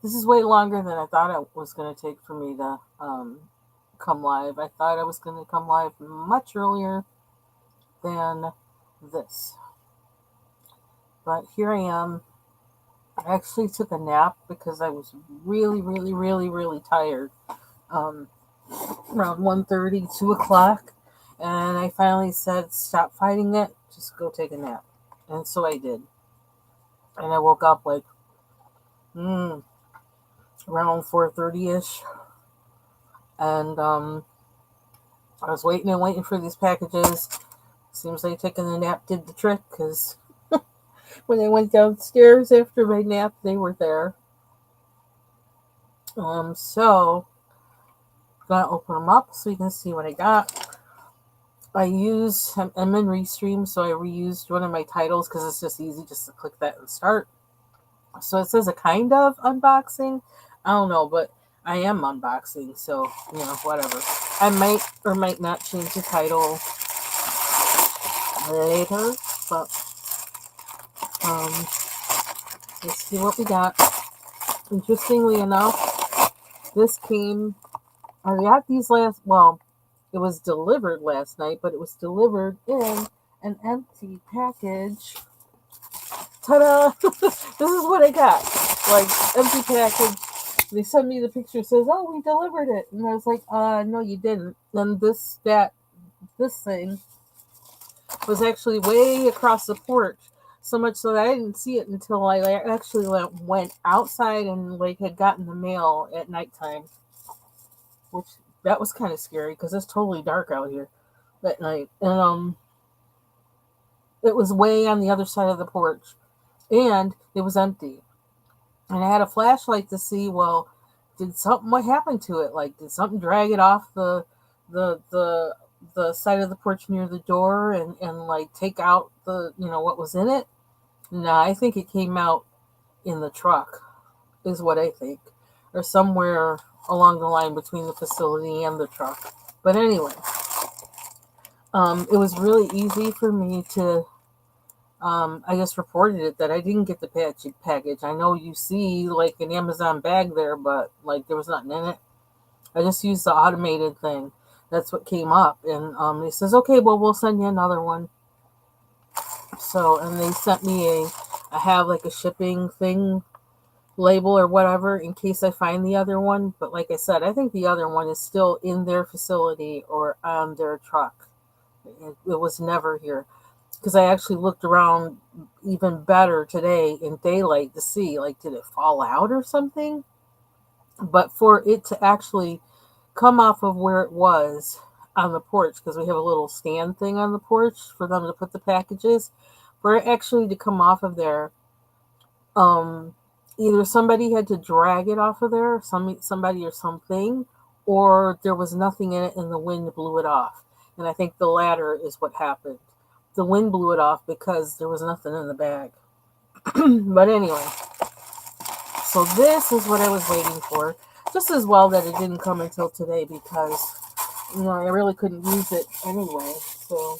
This is way longer than I thought it was going to take for me to come live. I thought I was going to come live much earlier than this. But here I am. I actually took a nap because I was really, really, really, really tired. Um, Around 1:30, 2 o'clock. And I finally said, stop fighting it. Just go take a nap. And so I did. And I woke up like mm, around 4:30ish. And I was waiting and waiting for these packages. Seems like taking a nap did the trick because when I went downstairs after my nap, they were there. So gonna open them up so you can see what I got. I'm in Restream, so I reused one of my titles because it's just easy just to click that and start. So it says a kind of unboxing. I don't know, but I am unboxing, so whatever. I might or might not change the title later, but um, let's see what we got. Interestingly enough, this came. I got these it was delivered last night, but it was delivered in an empty package. Ta-da! This is what I got. Like, empty package. They sent me the picture, says, oh, we delivered it. And I was like, no, you didn't. And this thing was actually way across the porch. So much so that I didn't see it until I actually went outside and had gotten the mail at nighttime, which that was kind of scary because it's totally dark out here at night. And it was way on the other side of the porch, and it was empty. And I had a flashlight to see, well, what happened to it? Like, did something drag it off the the the side of the porch near the door and like take out what was in it? No, I think it came out in the truck, is what I think, or somewhere along the line between the facility and the truck. But anyway, it was really easy for me to, I just reported it that I didn't get the package. I know you see like an Amazon bag there, but like there was nothing in it. I just used the automated thing. That's what came up, and he says, "Okay, well, we'll send you another one." So, and they sent me I have like a shipping thing label or whatever in case I find the other one. But like I said, I think the other one is still in their facility or on their truck. It was never here because I actually looked around even better today in daylight to see like did it fall out or something. But for it to actually come off of where it was on the porch, because we have a little stand thing on the porch for them to put the packages, for it actually to come off of there, um, either somebody had to drag it off of there, somebody or something, or there was nothing in it and the wind blew it off. And I think the latter is what happened. The wind blew it off because there was nothing in the bag. But anyway, so this is what I was waiting for. Just as well that it didn't come until today because I really couldn't use it anyway. So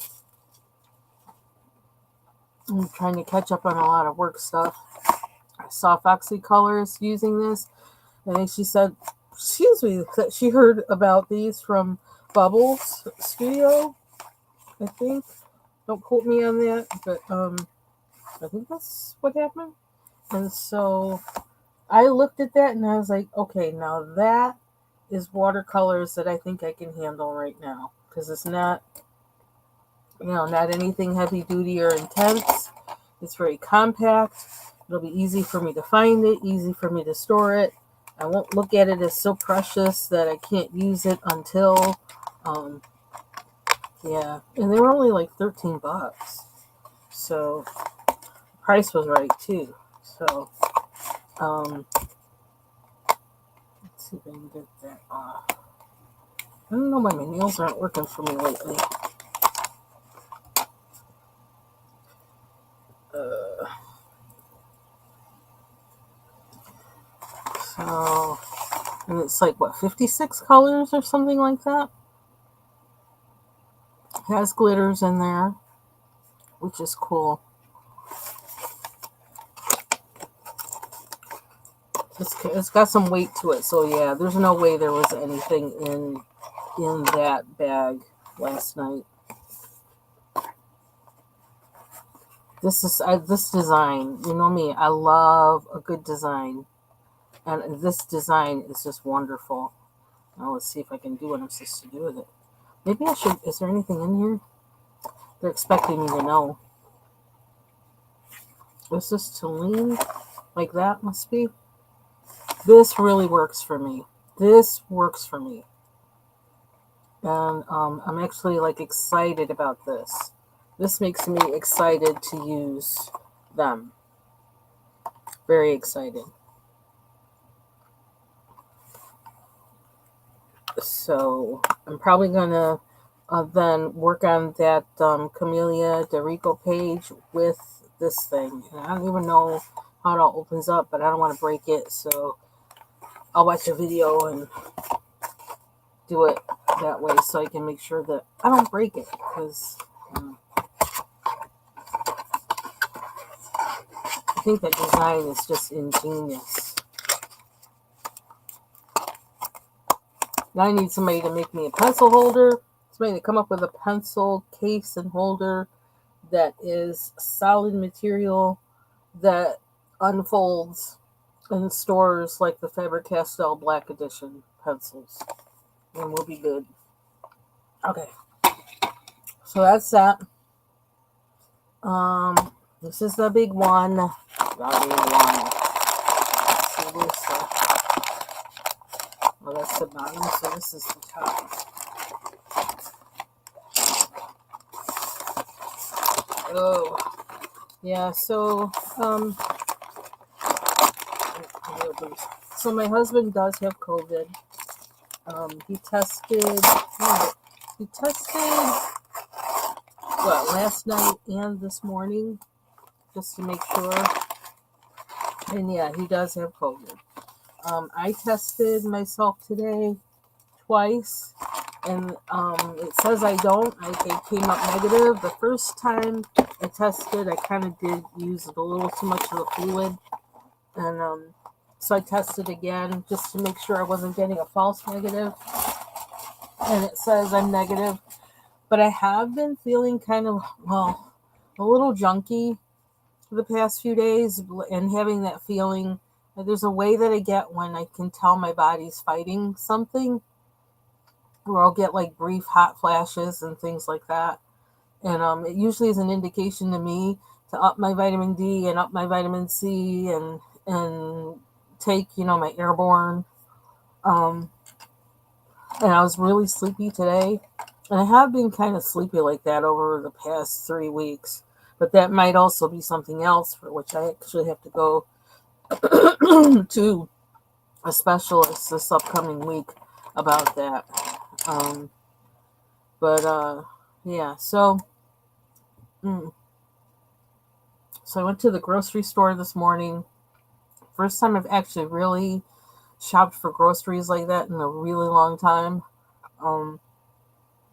I'm trying to catch up on a lot of work stuff. I saw Foxy Colors using this, and she said, excuse me, that she heard about these from Bubbles Studio, I think. Don't quote me on that, but I think that's what happened. And so I looked at that and I was like, okay, now that is watercolors that I think I can handle right now because it's not, not anything heavy duty or intense. It's very compact. It'll be easy for me to find it, easy for me to store it. I won't look at it as so precious that I can't use it until, um, yeah. And they were only like $13, so the price was right too. So, um, let's see if I can get that off. I don't know why my nails aren't working for me lately. Uh, so, and it's like, what, 56 colors or something like that? It has glitters in there, which is cool. It's got some weight to it. So yeah, there's no way there was anything in that bag last night. This design. You know me. I love a good design, and this design is just wonderful. Now let's see if I can do what I'm supposed to do with it. Maybe I should. Is there anything in here? They're expecting me to know. Is this to lean like that? Must be. This really works for me. This works for me, and I'm actually like excited about this. This makes me excited to use them. Very excited. So I'm probably gonna then work on that Camellia Derico page with this thing. And I don't even know how it all opens up, but I don't want to break it, so I'll watch a video and do it that way so I can make sure that I don't break it, because I think that design is just ingenious. Now I need somebody to make me a pencil holder. Somebody to come up with a pencil case and holder that is solid material that unfolds and stores like the Faber-Castell Black Edition pencils. And we'll be good. Okay. So that's that. This is the big one. The big one. So this, well, that's the bottom, so this is the top. Oh, yeah, so my husband does have COVID. He tested last night and this morning, just to make sure. And yeah, he does have COVID. I tested myself today twice, and it says I don't. It came up negative. The first time I tested, I kind of did use a little too much of the fluid, and so I tested again just to make sure I wasn't getting a false negative, and it says I'm negative. But I have been feeling kind of, well, a little junky for the past few days, and having that feeling. There's a way that I get when I can tell my body's fighting something, where I'll get like brief hot flashes and things like that. And it usually is an indication to me to up my vitamin D and up my vitamin C and take, my airborne. And I was really sleepy today. And I have been kind of sleepy like that over the past 3 weeks. But that might also be something else for which I actually have to go to a specialist this upcoming week about that. Yeah, so I went to the grocery store this morning. First time I've actually really shopped for groceries like that in a really long time.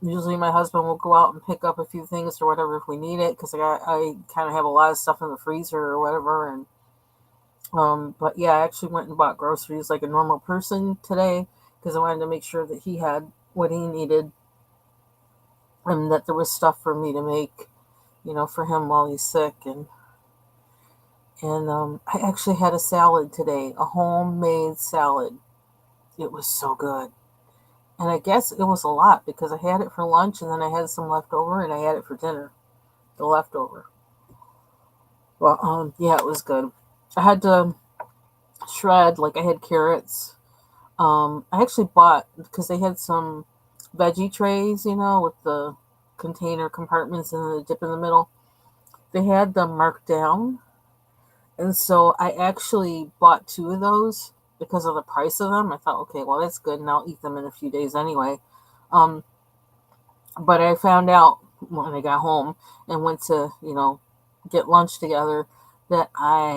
Usually my husband will go out and pick up a few things or whatever if we need it, because I kind of have a lot of stuff in the freezer or whatever. And but yeah, I actually went and bought groceries like a normal person today, because I wanted to make sure that he had what he needed, and that there was stuff for me to make, for him while he's sick. And I actually had a salad today, a homemade salad. It was so good. And I guess it was a lot because I had it for lunch and then I had some left over and I had it for dinner, the leftover. Well, yeah, it was good. I had to shred, like I had carrots. I actually bought, because they had some veggie trays, with the container compartments and the dip in the middle. They had them marked down. And so I actually bought 2 of those because of the price of them. I thought, okay, well, that's good, and I'll eat them in a few days anyway. But I found out when I got home and went to, get lunch together, that I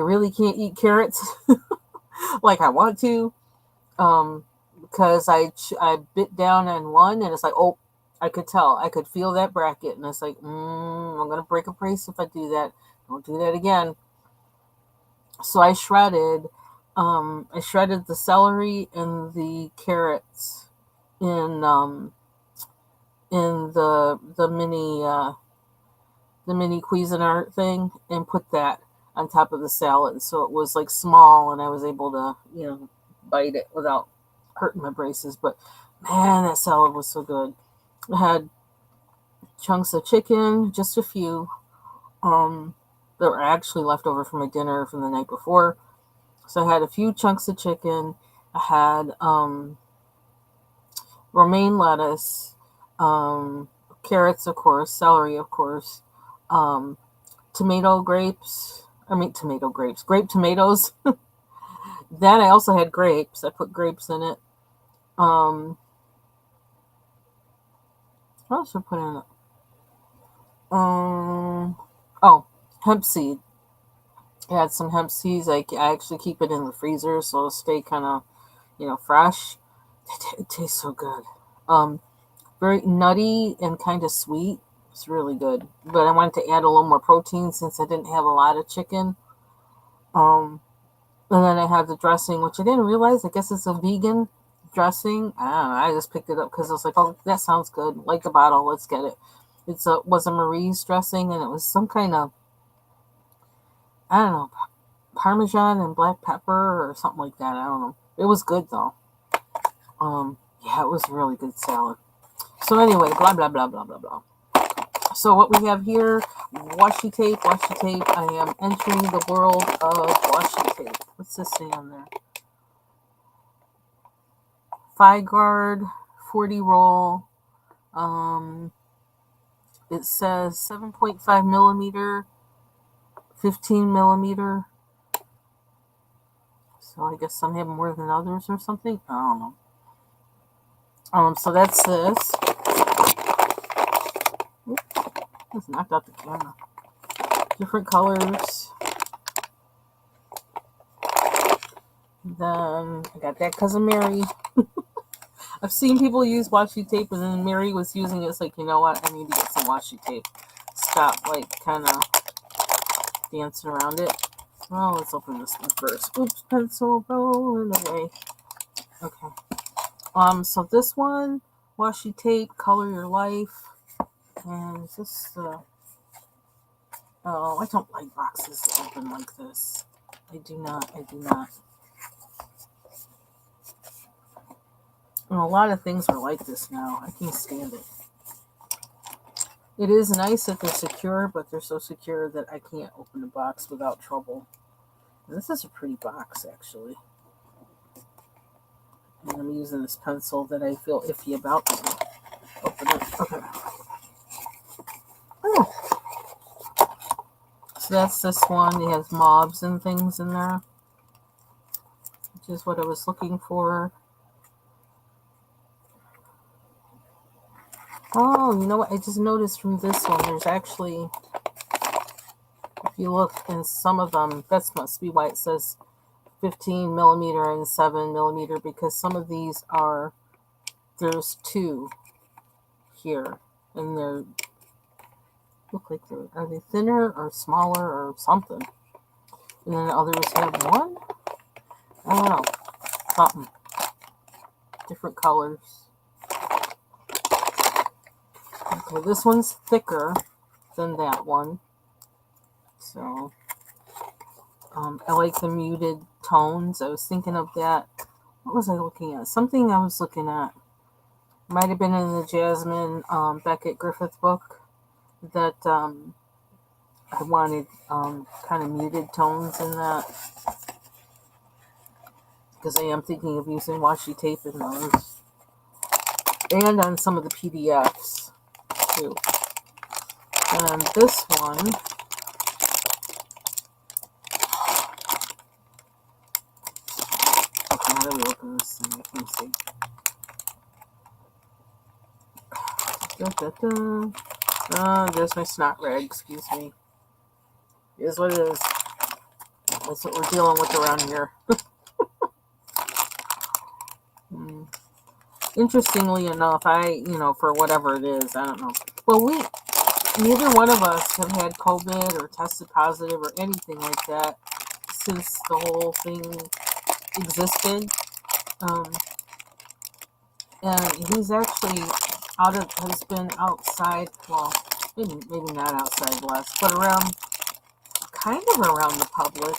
really can't eat carrots like I want to, because I bit down on one, and it's like, oh, I could tell. I could feel that bracket, and it's like, I'm going to break a brace if I do that. Don't do that again. So I shredded I shredded the celery and the carrots in the mini Cuisinart thing, and put that on top of the salad, so it was like small, and I was able to bite it without hurting my braces. But man, that salad was so good. I had chunks of chicken, just a few, that were actually left over from my dinner from the night before. So I had a few chunks of chicken. I had romaine lettuce, carrots, of course, celery, of course, um, tomato grapes, grape tomatoes. Then I also had grapes. I put grapes in it. What else did I put in it? Oh, hemp seed. I had some hemp seeds. I actually keep it in the freezer so it'll stay kind of, fresh. It tastes so good. Um, Very nutty and kind of sweet. It's really good. But I wanted to add a little more protein since I didn't have a lot of chicken. Um, and then I have the dressing, which I didn't realize. I guess it's a vegan dressing. I don't know. I just picked it up because I was like, oh, that sounds good. Like the bottle, let's get it. Was a Marie's dressing, and it was some kind of, I don't know, Parmesan and black pepper or something like that. I don't know. It was good though. Yeah, it was a really good salad. So anyway, blah blah blah blah blah blah. So what we have here, washi tape, washi tape. I am entering the world of washi tape. What's this say on there? 5 guard, 40 roll. It says 7.5 millimeter, 15 millimeter. So I guess some have more than others or something. I don't know. So that's this. Oops, just knocked out the camera. Different colors. Then I got that because of Mary. I've seen people use washi tape, and then Mary was using it. It's like, you know what? I need to get some washi tape. Stop, like, kind of dancing around it. Well, let's open this one first. Oops, pencil rolling away. Okay. So this one, washi tape, color your life. And is this oh, I don't like boxes that open like this. I do not. And a lot of things are like this now. I can't stand it. It is nice that they're secure, but they're so secure that I can't open the box without trouble. And this is a pretty box, actually. And I'm using this pencil that I feel iffy about. Open it. Okay. Oh. So that's this one. It has mobs and things in there, which is what I was looking for. Oh, you know what? I just noticed from this one, there's actually, if you look in some of them, that must be why it says 15 millimeter and 7 millimeter, because some of these there's two here, and are they thinner or smaller or something? And then others have one? I don't know. Something. Different colors. Okay, this one's thicker than that one. So, I like the muted tones. I was thinking of that. What was I looking at? Something I was looking at. Might have been in the Jasmine Beckett Griffith book that I wanted kind of muted tones in that. Because I am thinking of using washi tape in those. And on some of the PDFs, too. And this one, how do we open this thing? I can't see. There's my snot rag, excuse me. Here's what it is. That's what we're dealing with around here. Interestingly enough, for whatever it is, I don't know. Well, neither one of us have had COVID or tested positive or anything like that since the whole thing existed. Um, and he's actually has been outside, well, maybe not outside less, but around, kind of around the public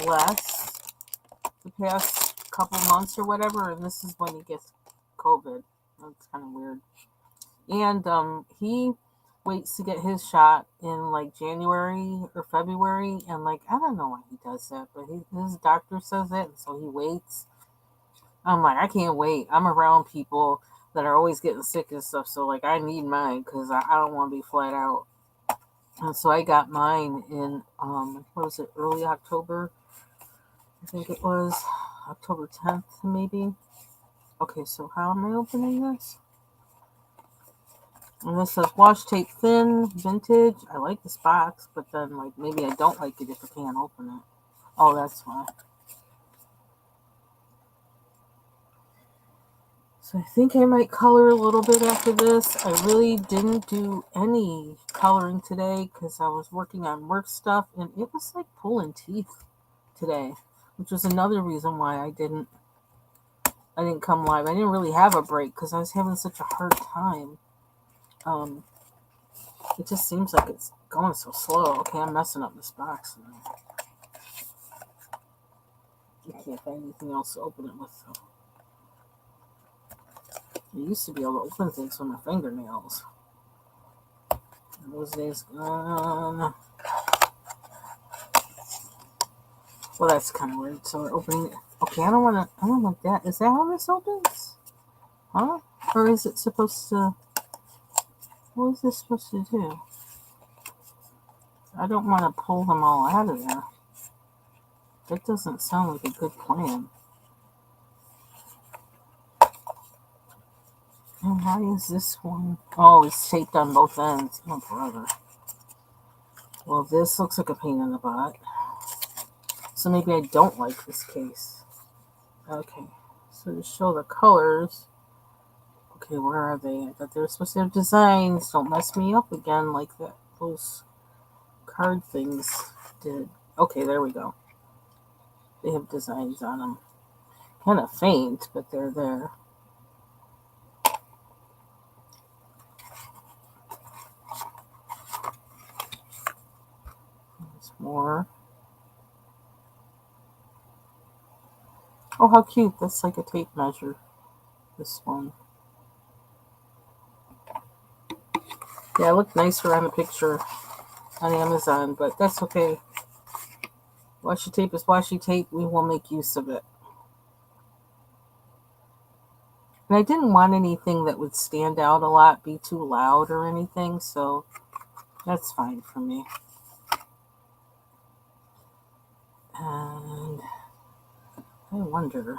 less the past couple months or whatever, and this is when he gets COVID. That's kind of weird. And he waits to get his shot in like January or February, and like I don't know why he does that, but his doctor says it, and so he waits. I'm like, I can't wait. I'm around people that are always getting sick and stuff, so like I need mine because I don't want to be flat out. And so I got mine in what was it, early October? I think it was October 10th, maybe. Okay, so how am I opening this? And this says washi tape thin, vintage. I like this box, but then like maybe I don't like it if I can't open it. Oh, that's why. So I think I might color a little bit after this. I really didn't do any coloring today because I was working on work stuff, and it was like pulling teeth today, which was another reason why I didn't come live. I didn't really have a break because I was having such a hard time. It just seems like it's going so slow. Okay, I'm messing up this box. I can't find anything else to open it with. So. I used to be able to open things with my fingernails. And those days gone. Well, that's kind of weird. So we're opening it. Okay, I don't want that. Is that how this opens? Huh? Or is it supposed to... What is this supposed to do? I don't want to pull them all out of there. That doesn't sound like a good plan. And why is this one? Oh, it's taped on both ends. Oh, brother. Well, this looks like a pain in the butt. So maybe I don't like this case. Okay. So to show the colors. Okay, where are they? I thought they were supposed to have designs. Don't mess me up again like that. Those card things did. Okay, there we go. They have designs on them. Kind of faint, but they're there. There's more. Oh, how cute. That's like a tape measure. This one. Yeah, it looked nicer on the picture on Amazon, but that's okay. Washi tape is washi tape. We will make use of it. And I didn't want anything that would stand out a lot, be too loud or anything, so that's fine for me. And I wonder,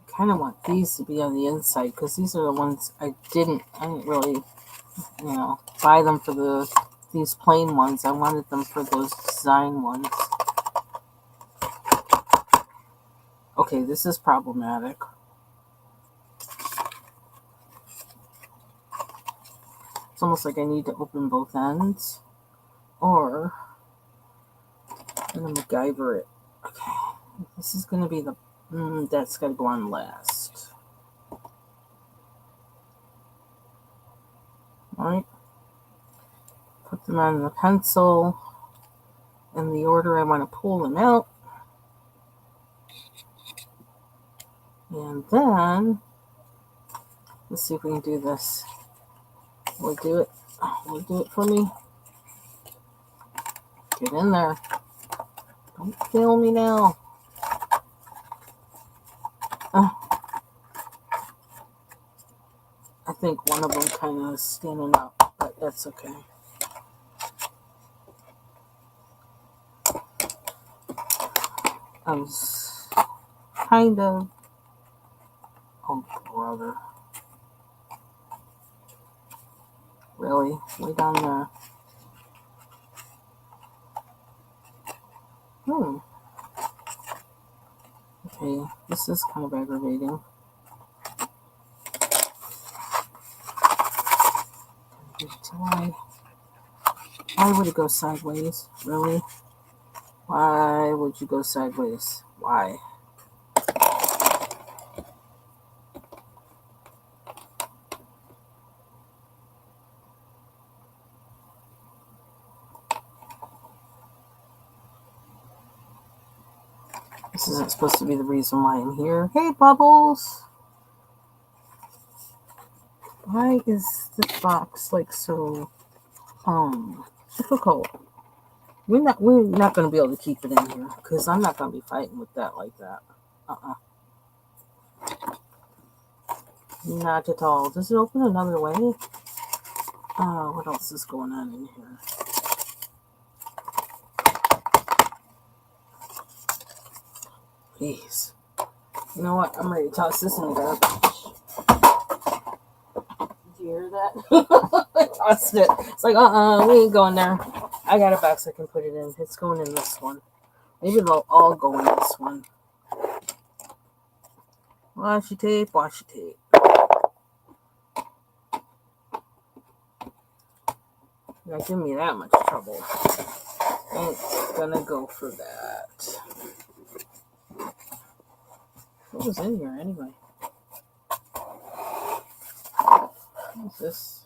I kind of want these to be on the inside because these are the ones I didn't really, buy them for these plain ones. I wanted them for those design ones. Okay, this is problematic. It's almost like I need to open both ends, or I'm going to MacGyver it. Okay, this is going to be that's got to go on last. Alright, put them on the pencil in the order I want to pull them out. And then, let's see if we can do this. Will it do it? Will it do it for me? Get in there. Don't fail me now. I think one of them kind of is standing up, but that's okay. I was kind of... Oh, brother. Really? Way down there. Okay, this is kind of aggravating. Why would it go sideways? Really? Why would you go sideways? Why? This isn't supposed to be the reason why I'm here. Hey, Bubbles! Why is this box like so difficult? We're not gonna be able to keep it in here because I'm not gonna be fighting with that like that. Not at all. Does it open another way? What else is going on in here? Please. You know what? I'm ready to toss this in the garbage. Did you hear that? I tossed it. It's like, we ain't going there. I got a box I can put it in. It's going in this one. Maybe they'll all go in this one. Washi tape, washi tape. You're not giving me that much trouble. I ain't gonna go for that. What was in here anyway? What's this?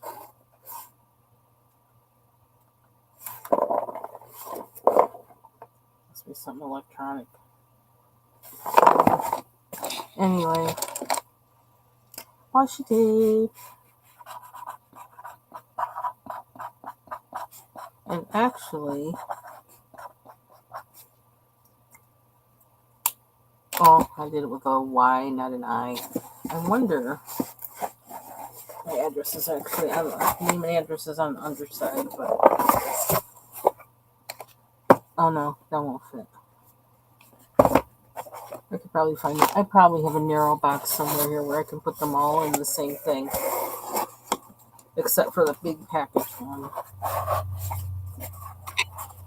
Must be something electronic. Anyway, washi tape. And actually, I did it with a Y, not an I. I wonder. My address is actually, name and address is on the underside, but oh no, that won't fit. I could probably find it. I probably have a narrow box somewhere here where I can put them all in the same thing, except for the big package one.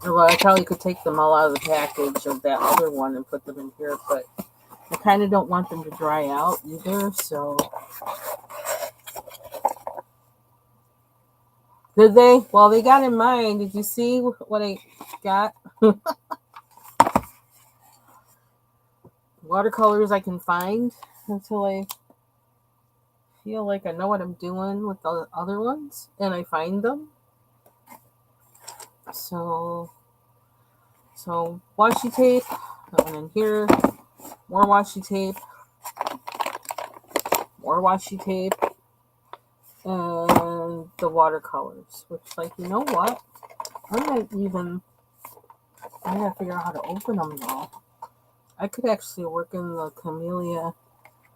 Well, I probably could take them all out of the package of that other one and put them in here, but I kind of don't want them to dry out either, so. Did they? Well, they got in mine. Did you see what I got? Watercolors I can find until I feel like I know what I'm doing with the other ones, and I find them. So washi tape, that one in here, more washi tape, and the watercolors, which, like, you know what? I gotta figure out how to open them though. I could actually work in the Camellia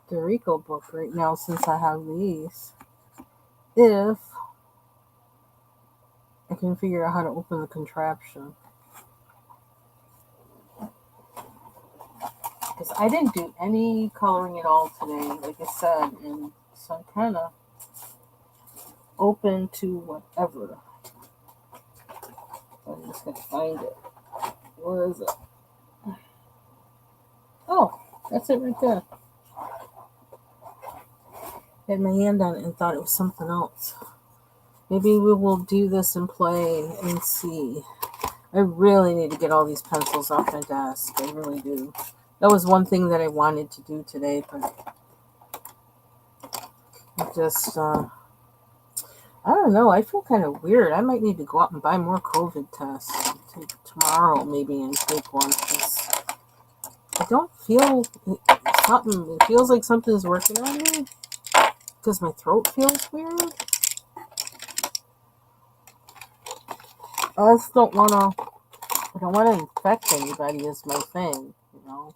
Dorico book right now since I have these. If I can figure out how to open the contraption. Because I didn't do any coloring at all today, like I said, and so I'm kind of open to whatever. I'm just going to find it. Where is it? Oh, that's it right there. I had my hand on it and thought it was something else. Maybe we will do this and play and see. I really need to get all these pencils off my desk. I really do. That was one thing that I wanted to do today, but I just, I don't know. I feel kind of weird. I might need to go out and buy more COVID tests tomorrow, maybe, and take one. I don't feel something. It feels like something's working on me because my throat feels weird. I just don't want to. I don't want to infect anybody. Is my thing, you know.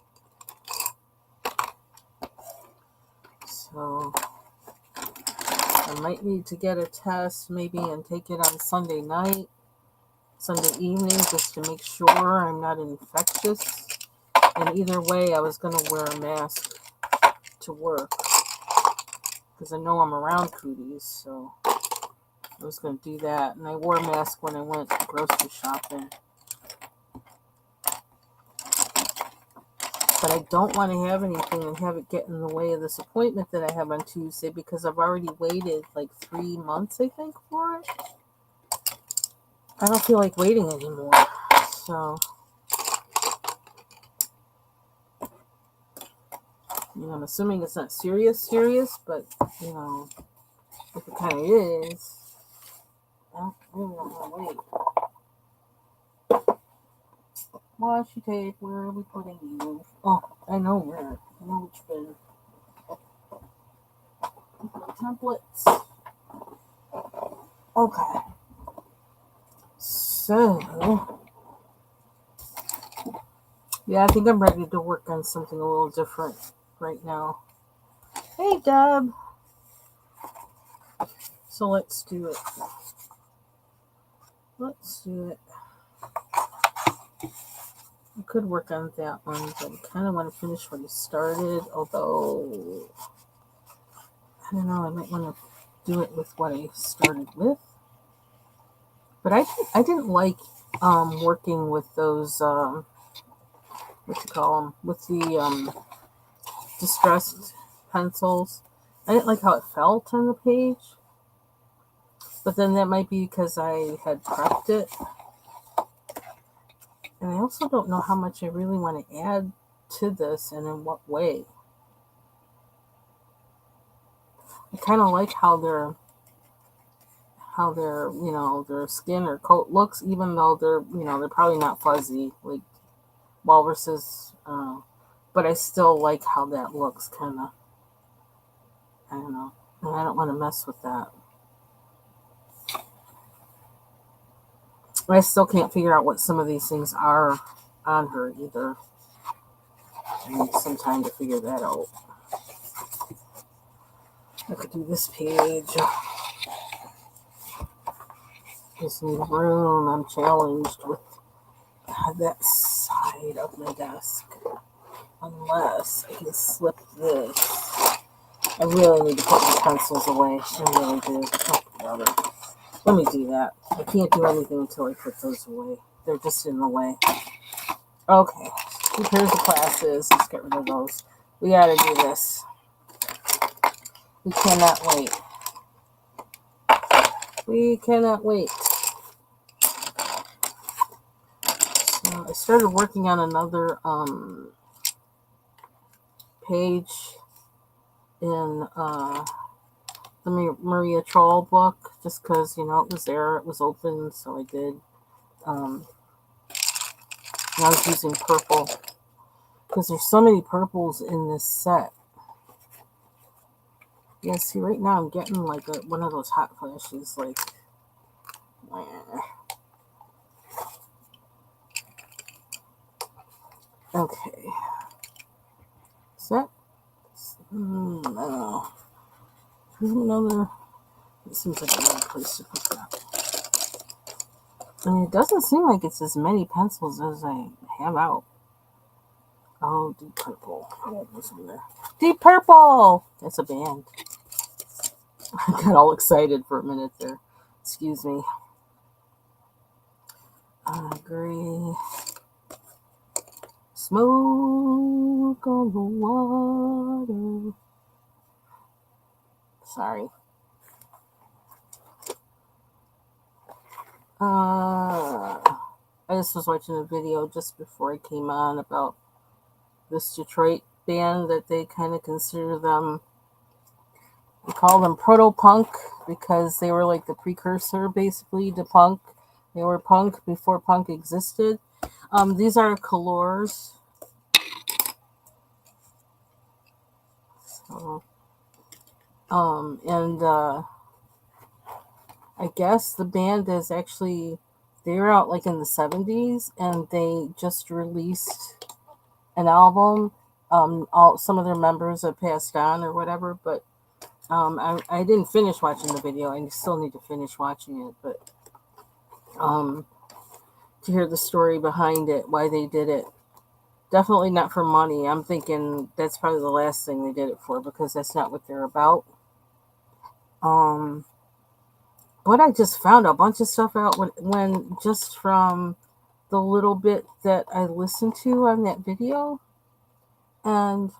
So I might need to get a test maybe and take it on Sunday evening, just to make sure I'm not infectious. And either way, I was going to wear a mask to work because I know I'm around cooties, so I was going to do that. And I wore a mask when I went grocery shopping. But I don't want to have anything and have it get in the way of this appointment that I have on Tuesday because I've already waited like 3 months, I think, for it. I don't feel like waiting anymore. So I'm assuming it's not serious, but if it kind of is, I don't know. Wait, washi tape. Where are we putting you? Oh, I know where. I know which bin. Templates. Okay. So, yeah, I think I'm ready to work on something a little different right now. Hey, Deb. So let's do it. I could work on that one, but I kind of want to finish what I started, although, I don't know, I might want to do it with what I started with. But I didn't like working with those, what you call them, with the distressed pencils. I didn't like how it felt on the page. But then that might be because I had prepped it. And I also don't know how much I really want to add to this and in what way. I kind of like how their their skin or coat looks, even though they're probably not fuzzy like walruses. But I still like how that looks, kind of. I don't know. And I don't want to mess with that. I still can't figure out what some of these things are on her either. I need some time to figure that out. I could do this page. Just need room. I'm challenged with that side of my desk. Unless I can slip this. I really need to put my pencils away. I really do. Oh, brother. Let me do that. I can't do anything until I put those away. They're just in the way. Okay. 2 pairs of glasses. Let's get rid of those. We gotta do this. We cannot wait. We cannot wait. So I started working on another page in the Maria Troll book, just because, it was there, it was open, so I did. And I was using purple, because there's so many purples in this set. Yeah, see, right now I'm getting like one of those hot flashes, like, okay. Is that, no. There's another, it seems like another place to put that. I mean, it doesn't seem like it's as many pencils as I have out. Oh, Deep Purple. Oh, what's in there? Deep Purple! That's a band. I got all excited for a minute there. Excuse me. Gray. Smoke on the water. Sorry. I just was watching a video just before I came on about this Detroit band that they kind of consider them, they call them proto-punk because they were like the precursor basically to punk. They were punk before punk existed. These are colors. So, and I guess the band is actually, they were out like in the 70s and they just released an album. Some of their members have passed on or whatever, but I didn't finish watching the video. I still need to finish watching it, but to hear the story behind it, why they did it. Definitely not for money. I'm thinking that's probably the last thing they did it for, because that's not what they're about. But I just found a bunch of stuff out when just from the little bit that I listened to on that video. And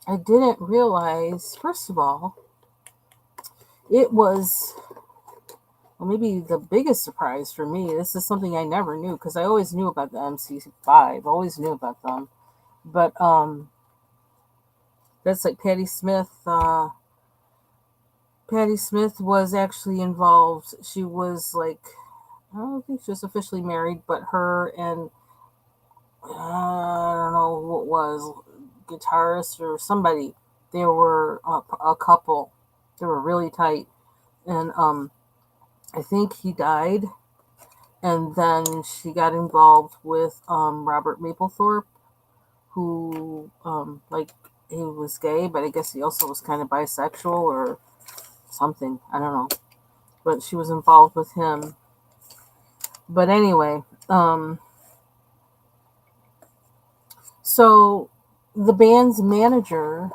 I didn't realize, first of all, it was, well, maybe the biggest surprise for me. This is something I never knew, because I always knew about the MC5, always knew about them. But That's like Patti Smith. Patti Smith was actually involved. She was like, I don't think she was officially married, but her and I don't know who it was, guitarist or somebody. They were a couple. They were really tight, and I think he died, and then she got involved with Robert Mapplethorpe, who like he was gay, but I guess he also was kind of bisexual or something. I don't know, but she was involved with him. But anyway, so the band's manager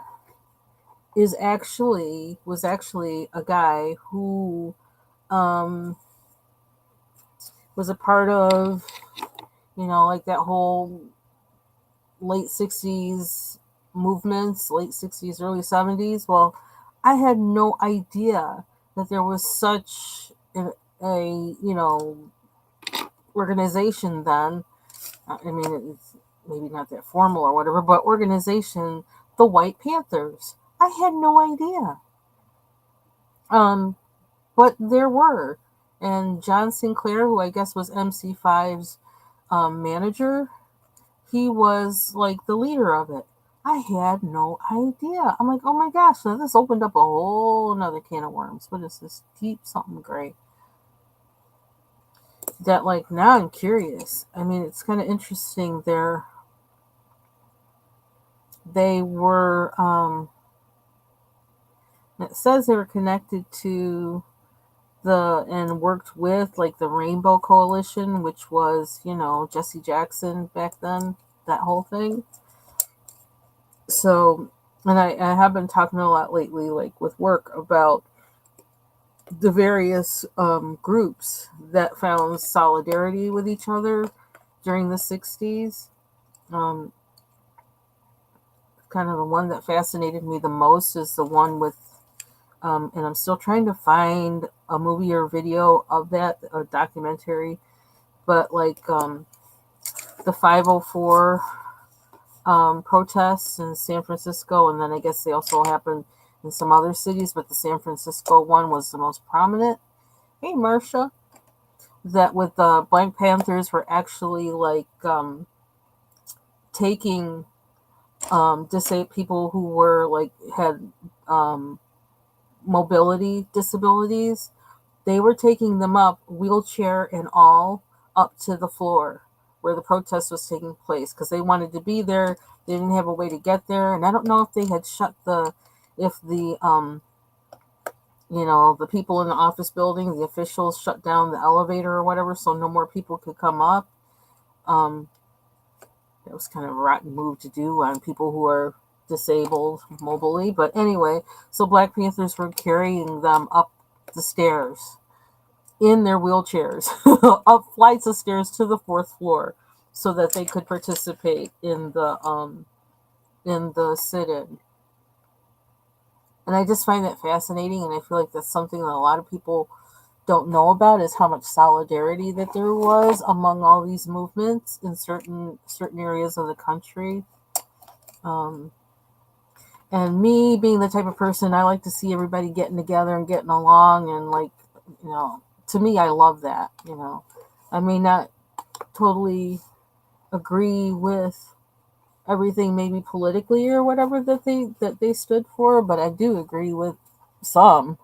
was actually a guy who um, was a part of, like that whole late 60s movements, late 60s, early 70s. Well, I had no idea that there was such a organization then. I mean, it's maybe not that formal or whatever, but organization, the White Panthers. I had no idea. Um, but there were. And John Sinclair, who I guess was MC5's manager, he was like the leader of it. I had no idea. I'm like, oh my gosh, now this opened up a whole another can of worms. What is this? Deep something gray. That like now I'm curious. I mean, it's kind of interesting. They were it says they were connected to and worked with like the Rainbow Coalition, which was, Jesse Jackson back then, that whole thing. So, and I have been talking a lot lately, like with work, about the various groups that found solidarity with each other during the 60s. Um, Kind of the one that fascinated me the most is the one with, and I'm still trying to find a movie or video of that, a documentary, but like the 504 protests in San Francisco, and then I guess they also happened in some other cities, but the San Francisco one was the most prominent. Hey, Marcia. That with the Black Panthers were actually like taking disabled people who were like had mobility disabilities. They were taking them up, wheelchair and all, up to the floor where the protest was taking place because they wanted to be there. They didn't have a way to get there, and I don't know if they had if the people in the office building, the officials shut down the elevator or whatever, so no more people could come up. It was kind of a rotten move to do on people who are disabled mobily. But anyway, so Black Panthers were carrying them up the stairs in their wheelchairs, up flights of stairs to the fourth floor, so that they could participate in the sit-in. And I just find that fascinating, and I feel like that's something that a lot of people don't know about, is how much solidarity that there was among all these movements in certain areas of the country. And me being the type of person, I like to see everybody getting together and getting along, and like, to me, I love that. I may not totally agree with everything, maybe politically or whatever that they stood for, but I do agree with some.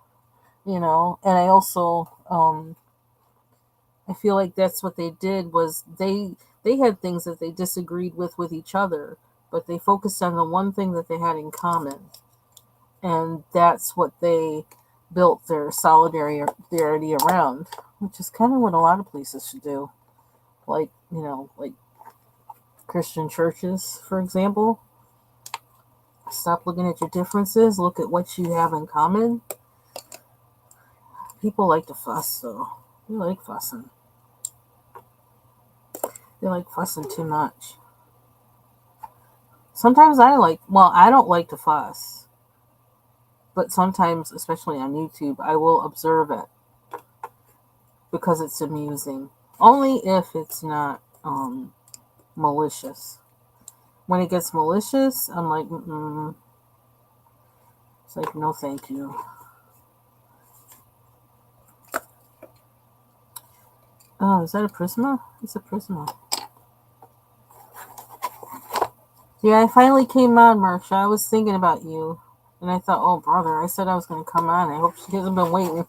And I also I feel like that's what they did, was they had things that they disagreed with each other, but they focused on the one thing that they had in common, and that's what they built their solidarity around, which is kind of what a lot of places should do, like like Christian churches, for example. Stop looking at your differences, look at what you have in common. People like to fuss, though. They like fussing. They like fussing too much. Sometimes I don't like to fuss, but sometimes, especially on YouTube, I will observe it because it's amusing. Only if it's not malicious. When it gets malicious, I'm like, It's like, no thank you. Oh, is that a Prisma? It's a Prisma. Yeah, I finally came on, Marsha. I was thinking about you. And I thought, oh, brother, I said I was going to come on. I hope she hasn't been waiting.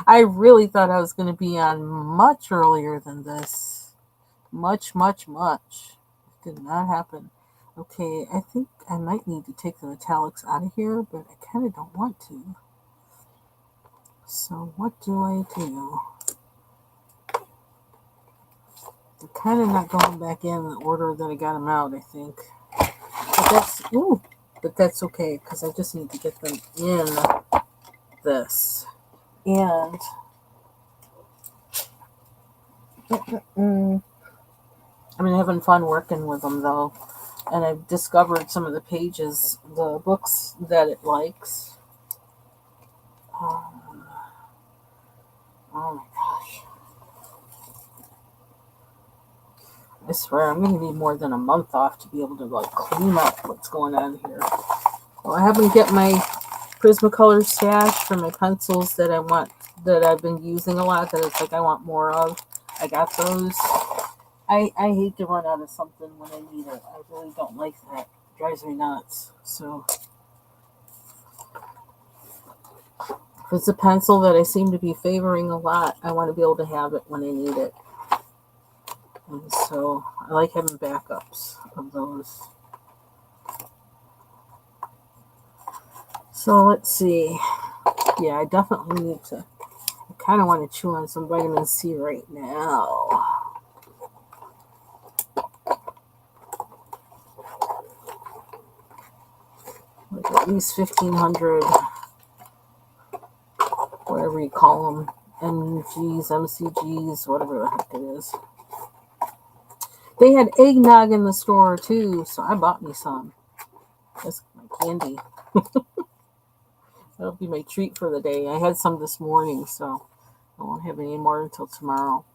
I really thought I was going to be on much earlier than this. Much, much, much. It did not happen. Okay, I think I might need to take the metallics out of here, but I kind of don't want to. So what do I do? I'm kind of not going back in the order that I got them out, I think. But that's okay, because I just need to get them in this. And I've been having fun working with them, though. And I've discovered some of the pages, the books that it likes. Oh my gosh. I swear, I'm going to need more than a month off to be able to clean up what's going on here. Well, I haven't get my Prismacolor stash for my pencils that I want, that I've been using a lot, that it's like I want more of. I got those. I hate to run out of something when I need it. I really don't like that. It drives me nuts. So if it's a pencil that I seem to be favoring a lot, I want to be able to have it when I need it. And so I like having backups of those. So let's see. Yeah, I definitely need to. I kind of want to chew on some vitamin C right now. Like at least 1,500, whatever you call them, MGs, MCGs, whatever the heck it is. They had eggnog in the store too, so I bought me some. That's my candy. That'll be my treat for the day. I had some this morning, so I won't have any more until tomorrow.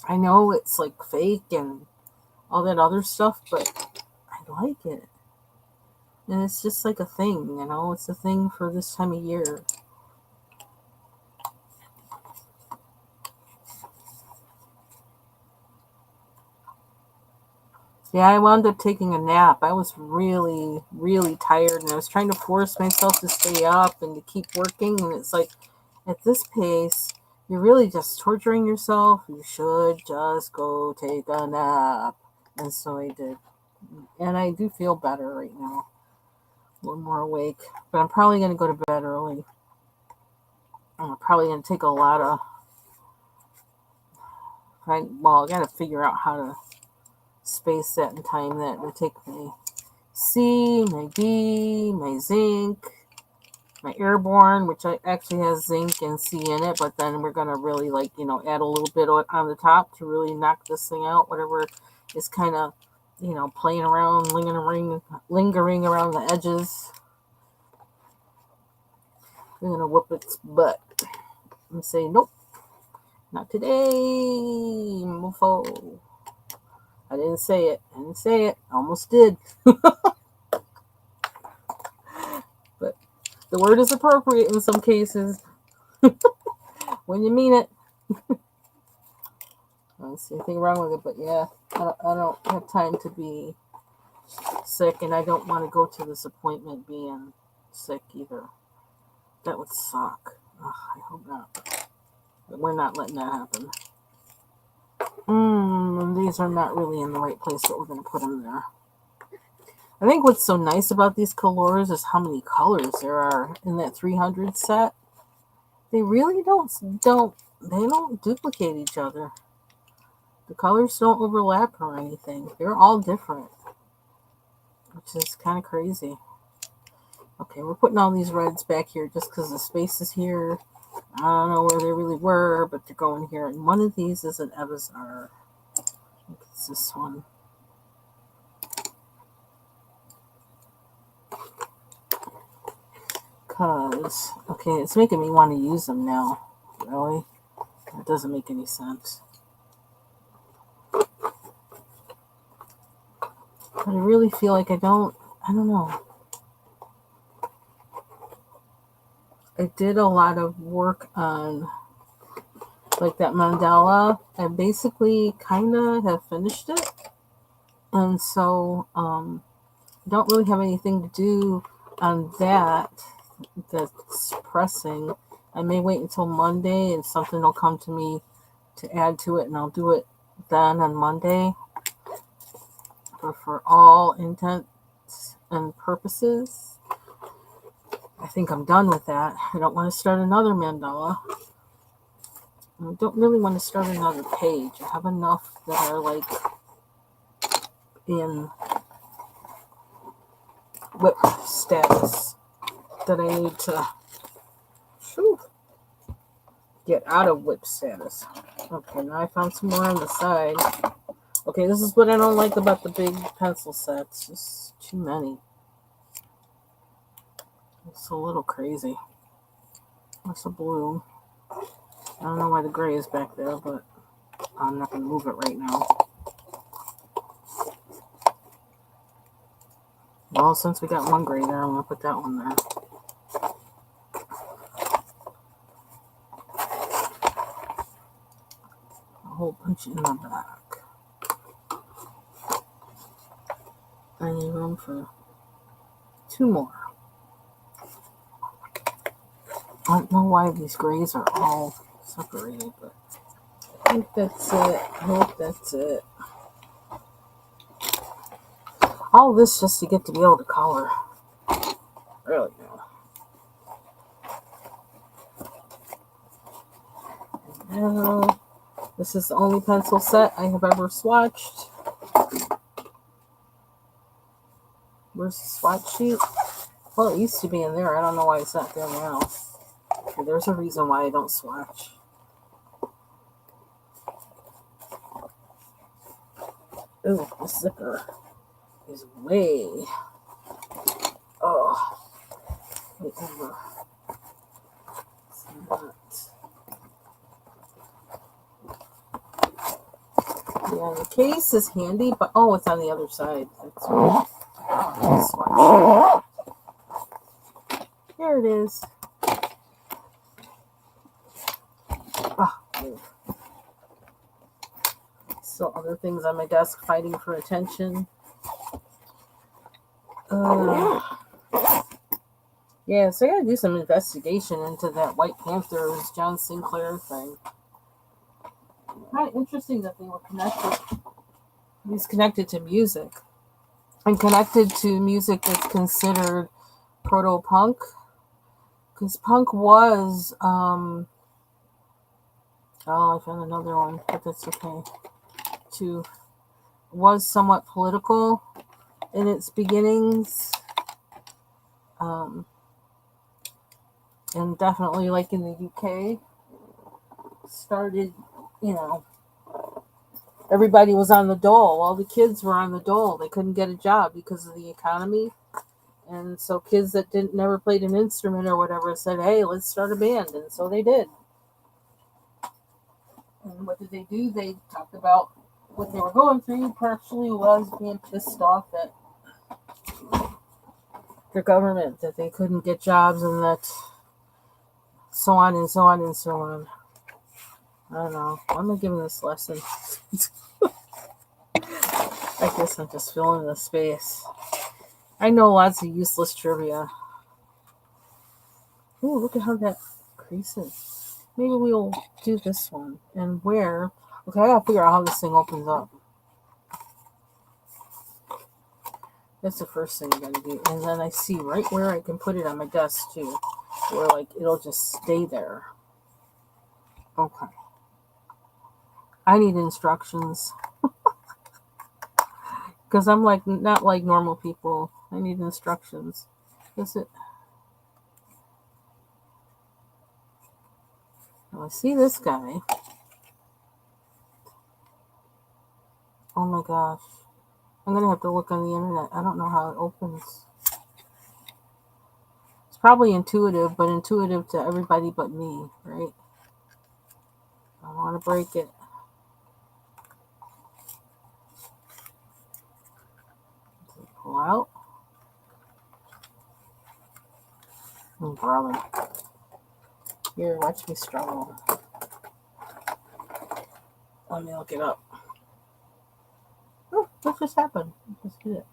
I know it's like fake and all that other stuff, but I like it. And it's just like a thing, you know? It's a thing for this time of year. Yeah, I wound up taking a nap. I was really, really tired, and I was trying to force myself to stay up and to keep working. And it's like, at this pace, you're really just torturing yourself. You should just go take a nap. And so I did. And I do feel better right now. A little more awake. But I'm probably going to go to bed early. I'm probably going to take a lot of... I got to figure out how to space that and time that to take my C, my D, my zinc, my airborne, which actually has zinc and C in it, but then we're going to really add a little bit on the top to really knock this thing out, whatever is kind of, playing around, lingering around the edges. We're going to whoop its butt and say, nope, not today, mofo. I didn't say it. I almost did. But the word is appropriate in some cases. When you mean it. I don't see anything wrong with it, but yeah, I don't have time to be sick, and I don't want to go to this appointment being sick either. That would suck. Ugh, I hope not. But we're not letting that happen. These are not really in the right place, but we're going to put them there. I think what's so nice about these colors is how many colors there are in that 300 set. They really don't duplicate each other. The colors don't overlap or anything. They're all different, which is kind of crazy. Okay, we're putting all these reds back here just because the space is here. I don't know where they really were, but they're going here. And one of these is an Evazar. I think it's this one. Okay, it's making me want to use them now. Really? That doesn't make any sense. But I really feel like I don't know. I did a lot of work on like that mandala. I basically kind of have finished it, and so don't really have anything to do on that that's pressing. I may wait until Monday and something will come to me to add to it, and I'll do it then on Monday. But for all intents and purposes, I think I'm done with that. I don't want to start another mandala. I don't really want to start another page. I have enough that are like in whip status that I need to get out of whip status. Okay, now I found some more on the side. Okay, this is what I don't like about the big pencil sets. Just too many. It's a little crazy. That's a blue. I don't know why the gray is back there, but I'm not going to move it right now. Well, since we got one gray there, I'm going to put that one there. A whole bunch in the back. I need room for 2 more. I don't know why these grays are all separated, but I think that's it. I hope that's it. All this just to get to be able to color. Really, no. This is the only pencil set I have ever swatched. Where's the swatch sheet? Well, it used to be in there. I don't know why it's not there now. Okay, there's a reason why I don't swatch. Ooh, the zipper is way over. It's not. Yeah, the case is handy, but oh, it's on the other side. That's right. There it is. Oh, still other things on my desk fighting for attention. Yeah, so I gotta do some investigation into that White Panthers John Sinclair thing. Kind of interesting that they were connected. He's connected to music. And connected to music that's considered proto-punk. Because punk was, oh, I found another one, but that's okay. Was somewhat political in its beginnings. And definitely, like in the UK, started, everybody was on the dole. All the kids were on the dole. They couldn't get a job because of the economy. And so kids that never played an instrument or whatever said, hey, let's start a band. And so they did. And what did they do? They talked about what they were going through. Partially was being pissed off at the government, that they couldn't get jobs, and that so on and so on and so on. I don't know. Why am I giving this lesson? I guess I'm just filling the space. I know lots of useless trivia. Ooh, look at how that creases. Maybe we'll do this one. And where? Okay, I gotta figure out how this thing opens up. That's the first thing I gotta do. And then I see right where I can put it on my desk too. Where like it'll just stay there. Okay. I need instructions. Because I'm like not like normal people. I need instructions. Is it? Oh, I see this guy. Oh my gosh. I'm going to have to look on the internet. I don't know how it opens. It's probably intuitive, but intuitive to everybody but me, right? I don't want to break it. Pull out. Oh, brother. Here, watch me struggle. Let me look it up. Oh, what just happened? Let's do it.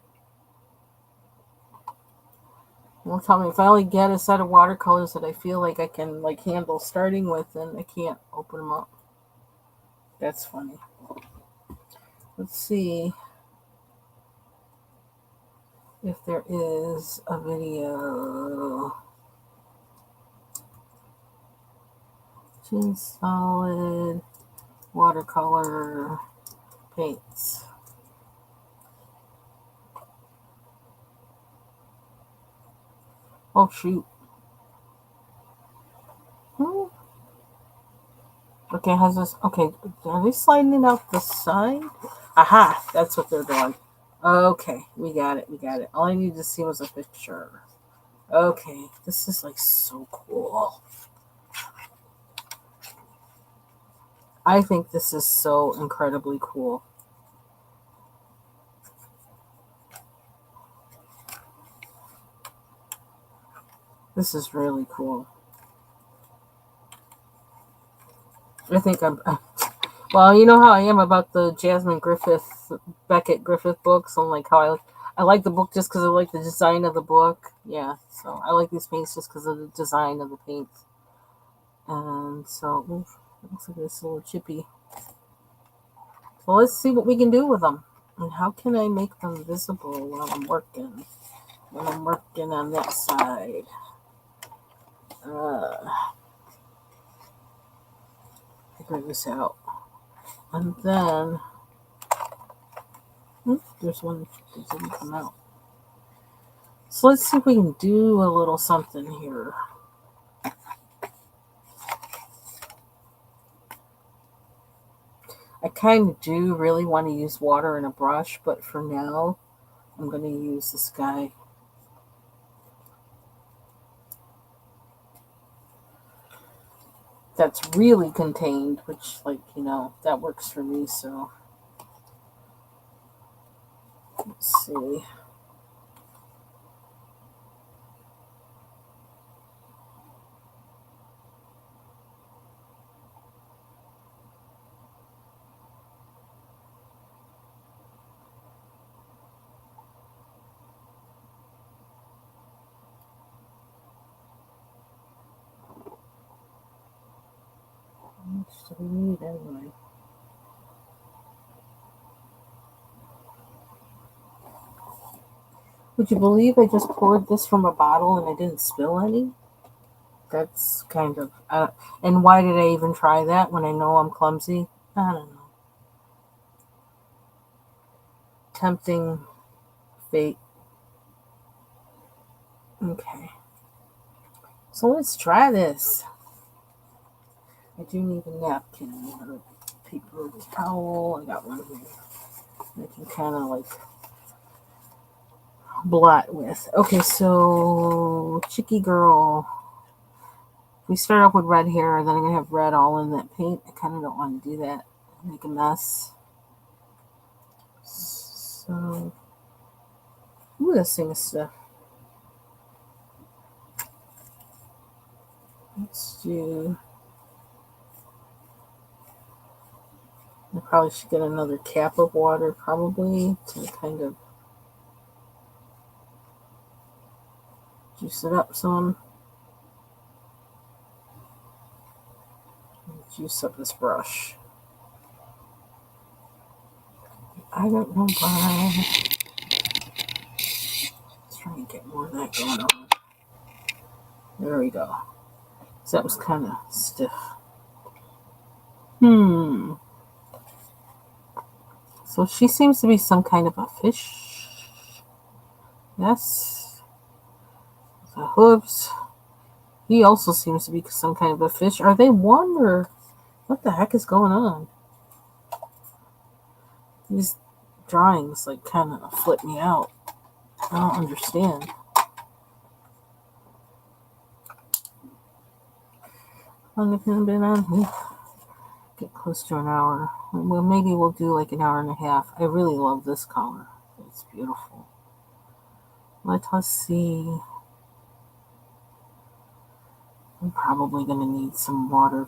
Well, tell me if I only get a set of watercolors that I feel like I can like handle starting with, then I can't open them up. That's funny. Let's see if there is a video. Chin Solid watercolor paints. Oh shoot. Okay, how's this? Okay, are they sliding it out the side? Aha, that's what they're doing. Okay, we got it. All I needed to see was a picture. Okay, this is like so cool. I think this is so incredibly cool. This is really cool. I think well, you know how I am about the Beckett Griffith books, and like how I like the book just because I like the design of the book. Yeah, so I like these paints just because of the design of the paints. And so, it looks like it's a little chippy. So let's see what we can do with them. And how can I make them visible while I'm working? When I'm working on that side. Figure this out. And then, there's one that didn't come out. So let's see if we can do a little something here. I kind of do really want to use water and a brush, but for now, I'm going to use this guy. That's really contained, which, like, that works for me, so. Let's see. How much do we need anyway? Would you believe I just poured this from a bottle and I didn't spill any? That's kind of... and why did I even try that when I know I'm clumsy? I don't know. Tempting fate. Okay. So let's try this. I do need a napkin or a paper towel. I got one here. I can kind of like blot with. Okay, so Chicky Girl. We start off with red hair, then I'm going to have red all in that paint. I kind of don't want to do that. Make a mess. So, this thing is stuff. Let's do... I probably should get another cap of water, probably, to kind of juice it up some. Juice up this brush. I don't know why. Let's try and get more of that going on. There we go. So that was kind of stiff. So she seems to be some kind of a fish. Yes. The hooves. He also seems to be some kind of a fish. Are they one or what the heck is going on? These drawings like kind of flip me out. I don't understand. How long have you been on here? Get close to an hour. Well, maybe we'll do like an hour and a half. I really love this color. It's beautiful. Let us see. I'm probably going to need some water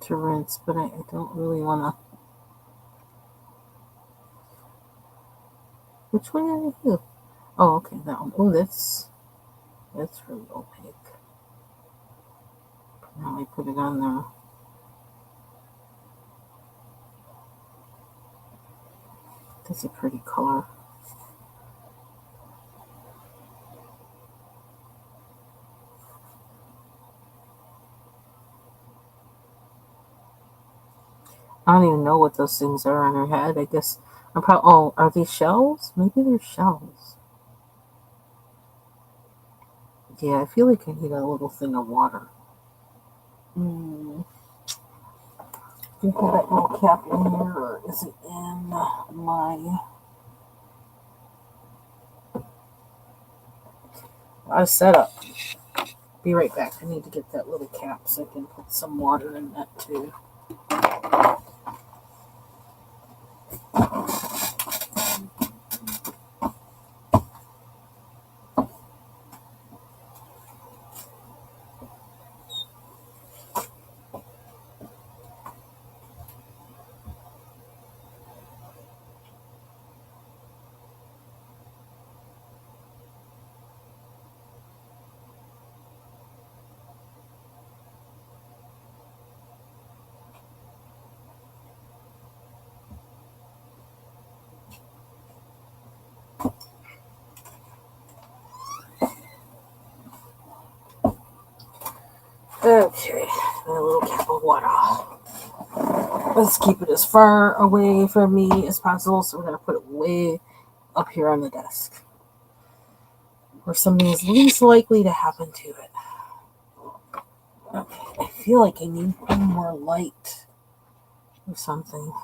to rinse, but I don't really want to. Which one did I do? Oh, okay, that one. Oh, that's really opaque. Now I put it on there. That's a pretty color. I don't even know what those things are on her head. I guess I'm probably. Oh, are these shells? Maybe they're shells. Yeah, I feel like I need a little thing of water. Do you have that little cap in here, or is it in my? I set up. Be right back. I need to get that little cap so I can put some water in that too. Okay, a little cap of water. Let's keep it as far away from me as possible. So we're gonna put it way up here on the desk, where something is least likely to happen to it. Okay, I feel like I need more light or something.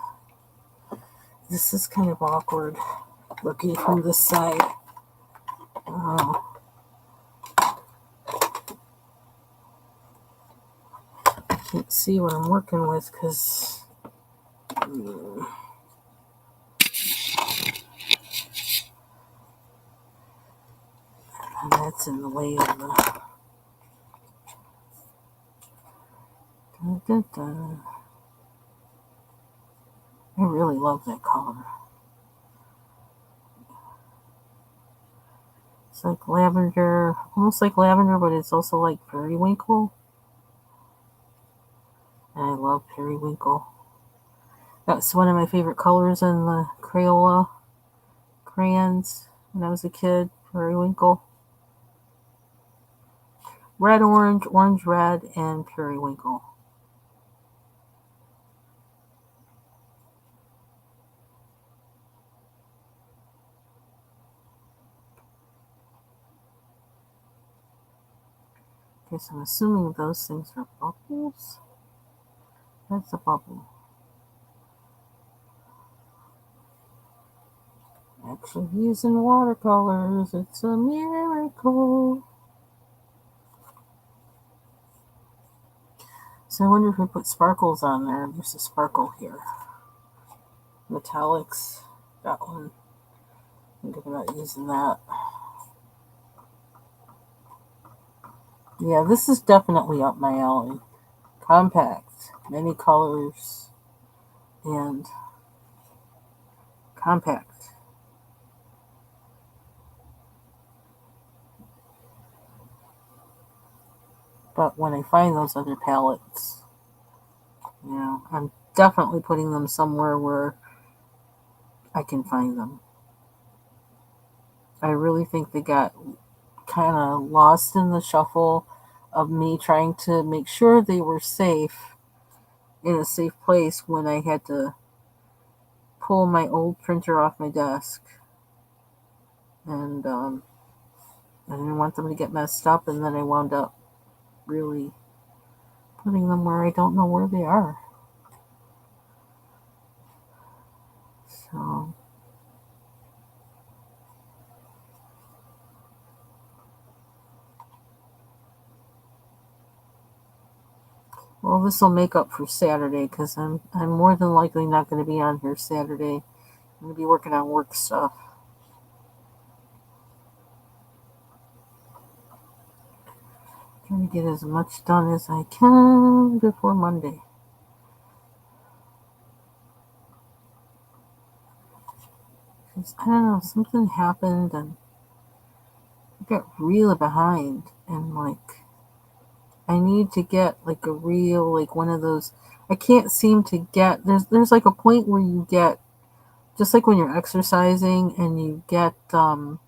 This is kind of awkward looking from this side. Oh. I can't see what I'm working with because that's in the way of the. Dun, dun, dun. I really love that color. It's like lavender, almost like lavender, but it's also like periwinkle. And I love periwinkle. That's one of my favorite colors in the Crayola crayons when I was a kid. Periwinkle. Red, orange, orange, red, and periwinkle. Okay, so I'm assuming those things are bubbles. That's a bubble. Actually using watercolors, it's a miracle. So I wonder if we put sparkles on there. There's a sparkle here. Metallics. That one. I'm thinking about using that. Yeah, this is definitely up my alley. Compact. Many colors. And compact. But when I find those other palettes, I'm definitely putting them somewhere where I can find them. I really think they got kind of lost in the shuffle of me trying to make sure they were safe in a safe place when I had to pull my old printer off my desk. And I didn't want them to get messed up, and then I wound up really putting them where I don't know where they are. So, well, this will make up for Saturday because I'm more than likely not going to be on here Saturday. I'm going to be working on work stuff. Trying to get as much done as I can before Monday. I don't know, something happened and I got really behind, and like I need to get like a real, like one of those. I can't seem to get there's like a point where you get, just like when you're exercising and you get in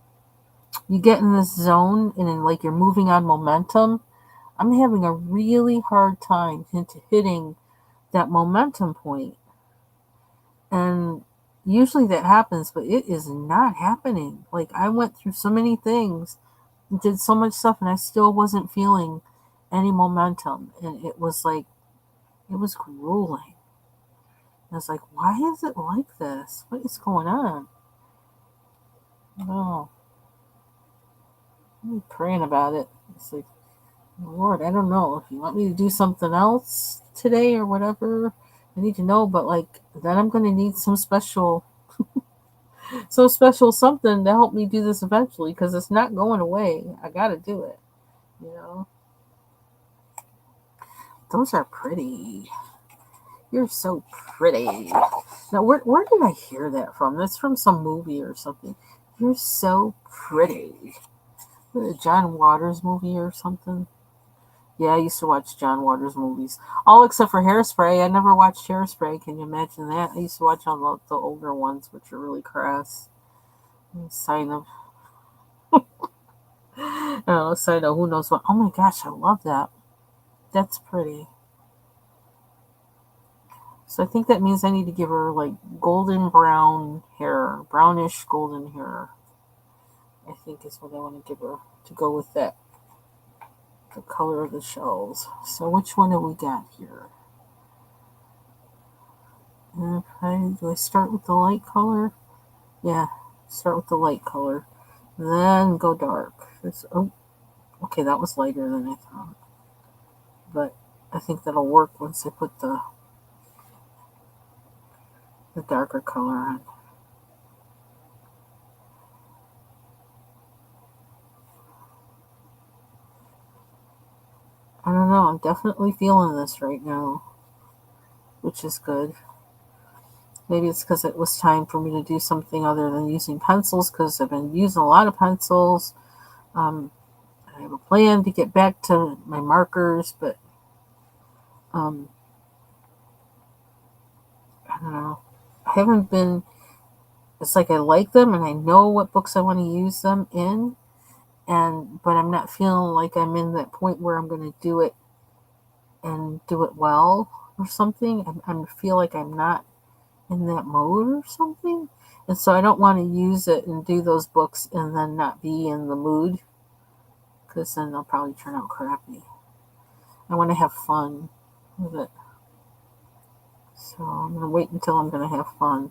this zone and then like you're moving on momentum. I'm having a really hard time hitting that momentum point. And usually that happens, but it is not happening. Like I went through so many things, did so much stuff, and I still wasn't feeling any momentum. And it was like, it was grueling. I was like, why is it like this? What is going on? Oh, I'm praying about it. It's like, Lord, I don't know. If you want me to do something else today or whatever, I need to know. But like, then I'm going to need some special something to help me do this eventually, because it's not going away. I got to do it. You know, those are pretty. You're so pretty. Now, where did I hear that from? That's from some movie or something. You're so pretty. A John Waters movie or something. Yeah, I used to watch John Waters movies. All except for Hairspray. I never watched Hairspray. Can you imagine that? I used to watch all the older ones, which are really crass. Sign of, I don't know, sign of who knows what. Oh my gosh, I love that. That's pretty. So I think that means I need to give her like golden brown hair, brownish golden hair. I think is what I want to give her to go with that, the color of the shells. So which one do we got here? Okay, do I start with the light color? Yeah, start with the light color, then go dark. Oh, okay, that was lighter than I thought, but I think that'll work once I put the darker color on. I don't know. I'm definitely feeling this right now, which is good. Maybe it's because it was time for me to do something other than using pencils, because I've been using a lot of pencils. Um, I have a plan to get back to my markers, but um, I don't know. I haven't been. It's like I like them and I know what books I want to use them in, but I'm not feeling like I'm in that point where I'm going to do it and do it well or something. I feel like I'm not in that mode or something. And so I don't want to use it and do those books and then not be in the mood, because then they'll probably turn out crappy. I want to have fun with it. So I'm going to wait until I'm going to have fun.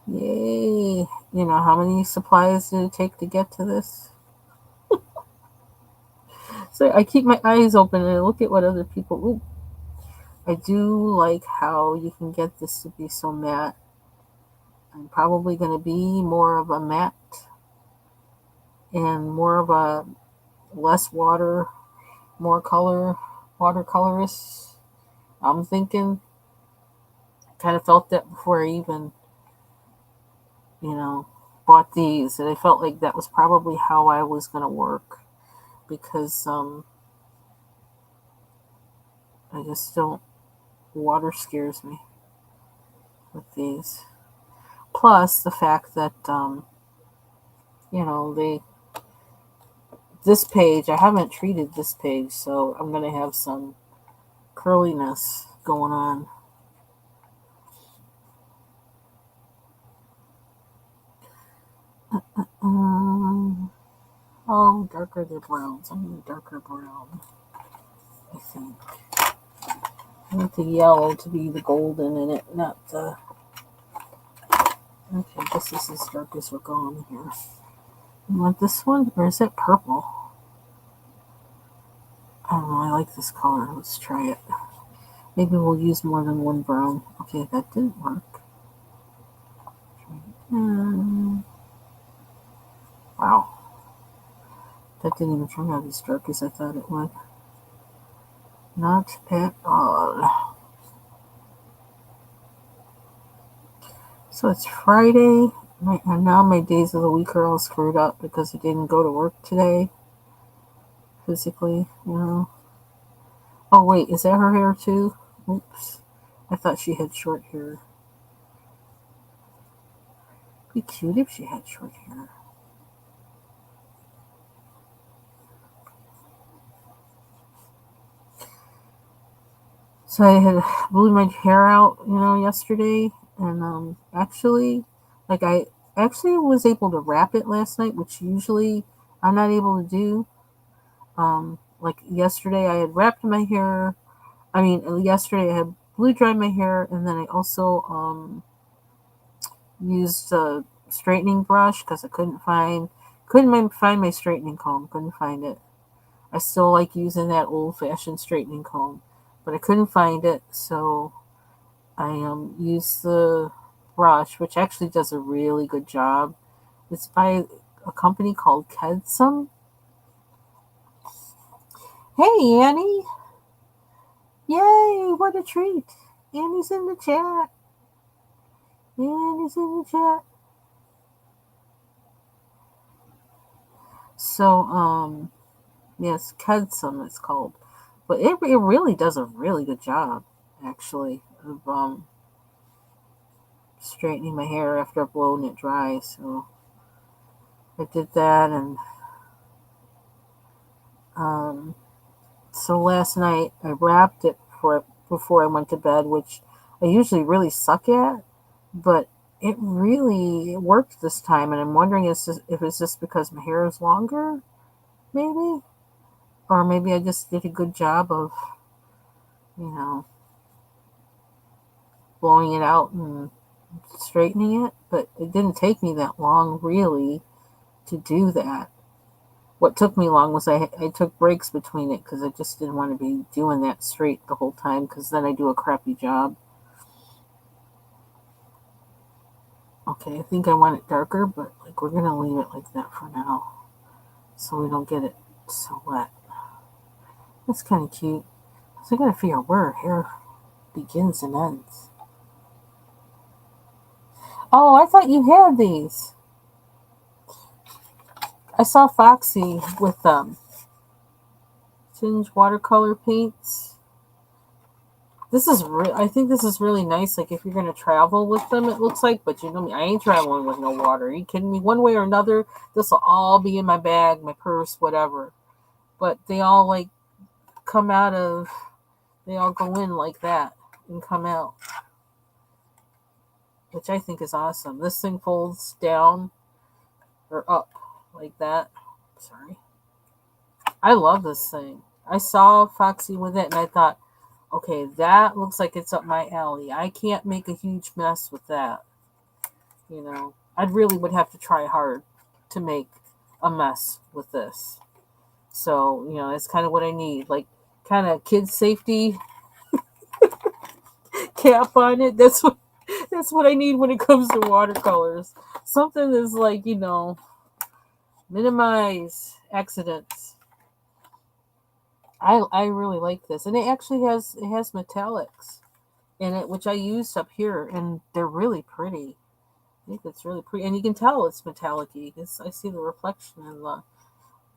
Yay! You know, how many supplies did it take to get to this? So I keep my eyes open and I look at what other people. Ooh, I do like how you can get this to be so matte. I'm probably going to be more of a matte and more of a less water, more color, watercolorist. I'm thinking, kind of felt that before I even, you know, bought these. And I felt like that was probably how I was going to work, because I just don't, water scares me with these. Plus the fact that, you know, this page, I haven't treated this page, so I'm going to have some curliness going on. Oh, darker the browns. I need darker brown, I think. I want the yellow to be the golden in it, not the... Okay, this is as dark as we're going here. You want this one? Or is it purple? I don't know, I like this color. Let's try it. Maybe we'll use more than one brown. Okay, that didn't work. Wow. That didn't even turn out as dark as I thought it would. Not at all. So it's Friday, and now my days of the week are all screwed up because I didn't go to work today, physically. Oh, wait, is that her hair too? Oops. I thought she had short hair. Be cute if she had short hair. So I had blew my hair out, yesterday, and I actually was able to wrap it last night, which usually I'm not able to do. Like yesterday, I had wrapped my hair. I mean, yesterday I had blue dried my hair, and then I also used a straightening brush because I couldn't find my straightening comb. Couldn't find it. I still like using that old fashioned straightening comb, but I couldn't find it, so I used the brush, which actually does a really good job. It's by a company called Kedsum. Hey Annie! Yay! What a treat! Annie's in the chat. Annie's in the chat. So yes, Kedsum it's called, but it really does a really good job actually of straightening my hair after I've blown it dry. So I did that, and um, so last night I wrapped it before I went to bed, which I usually really suck at, but it really worked this time, and I'm wondering if it's just because my hair is longer, maybe, or maybe I just did a good job of, you know, blowing it out and straightening it, but it didn't take me that long, really, to do that. What took me long was I took breaks between it because I just didn't want to be doing that straight the whole time because then I do a crappy job. Okay, I think I want it darker, but like we're gonna leave it like that for now, so we don't get it so wet. That's kind of cute. So I gotta figure out where her hair begins and ends. Oh, I thought you had these. I saw Foxy with tinge watercolor paints. I think this is really nice. Like if you're gonna travel with them, it looks like. But you know me, I ain't traveling with no water. Are you kidding me? One way or another, this will all be in my bag, my purse, whatever. But they all like come out of. They all go in like that and come out, which I think is awesome. This thing folds down or up like that. Sorry, I love this thing. I saw Foxy with it, and I thought, okay, that looks like it's up my alley. I can't make a huge mess with that. I really would have to try hard to make a mess with this. So, that's kind of what I need. Like, kind of kid safety cap on it. That's what I need when it comes to watercolors. Something that's like, minimize accidents. I really like this. And it has metallics in it, which I used up here, and they're really pretty. I think it's really pretty, and you can tell it's metallic-y. I see the reflection in the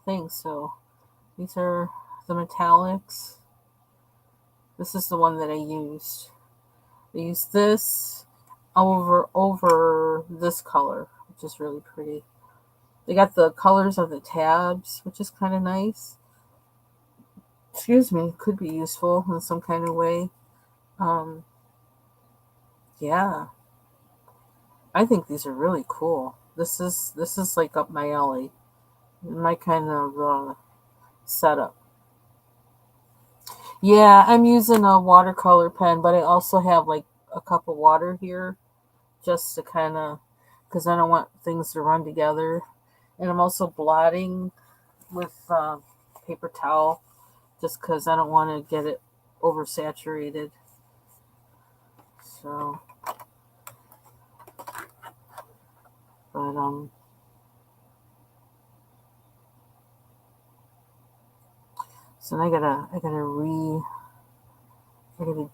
thing. So these are the metallics. This is the one that I used. I used this over this color, which is really pretty. They got the colors of the tabs, which is kind of nice. Excuse me, could be useful in some kind of way. Um, yeah, I think these are really cool. This is like up my alley, my kind of setup. Yeah, I'm using a watercolor pen, but I also have like a cup of water here just to kind of, because I don't want things to run together. And I'm also blotting with paper towel just because I don't want to get it oversaturated. So, but So I gotta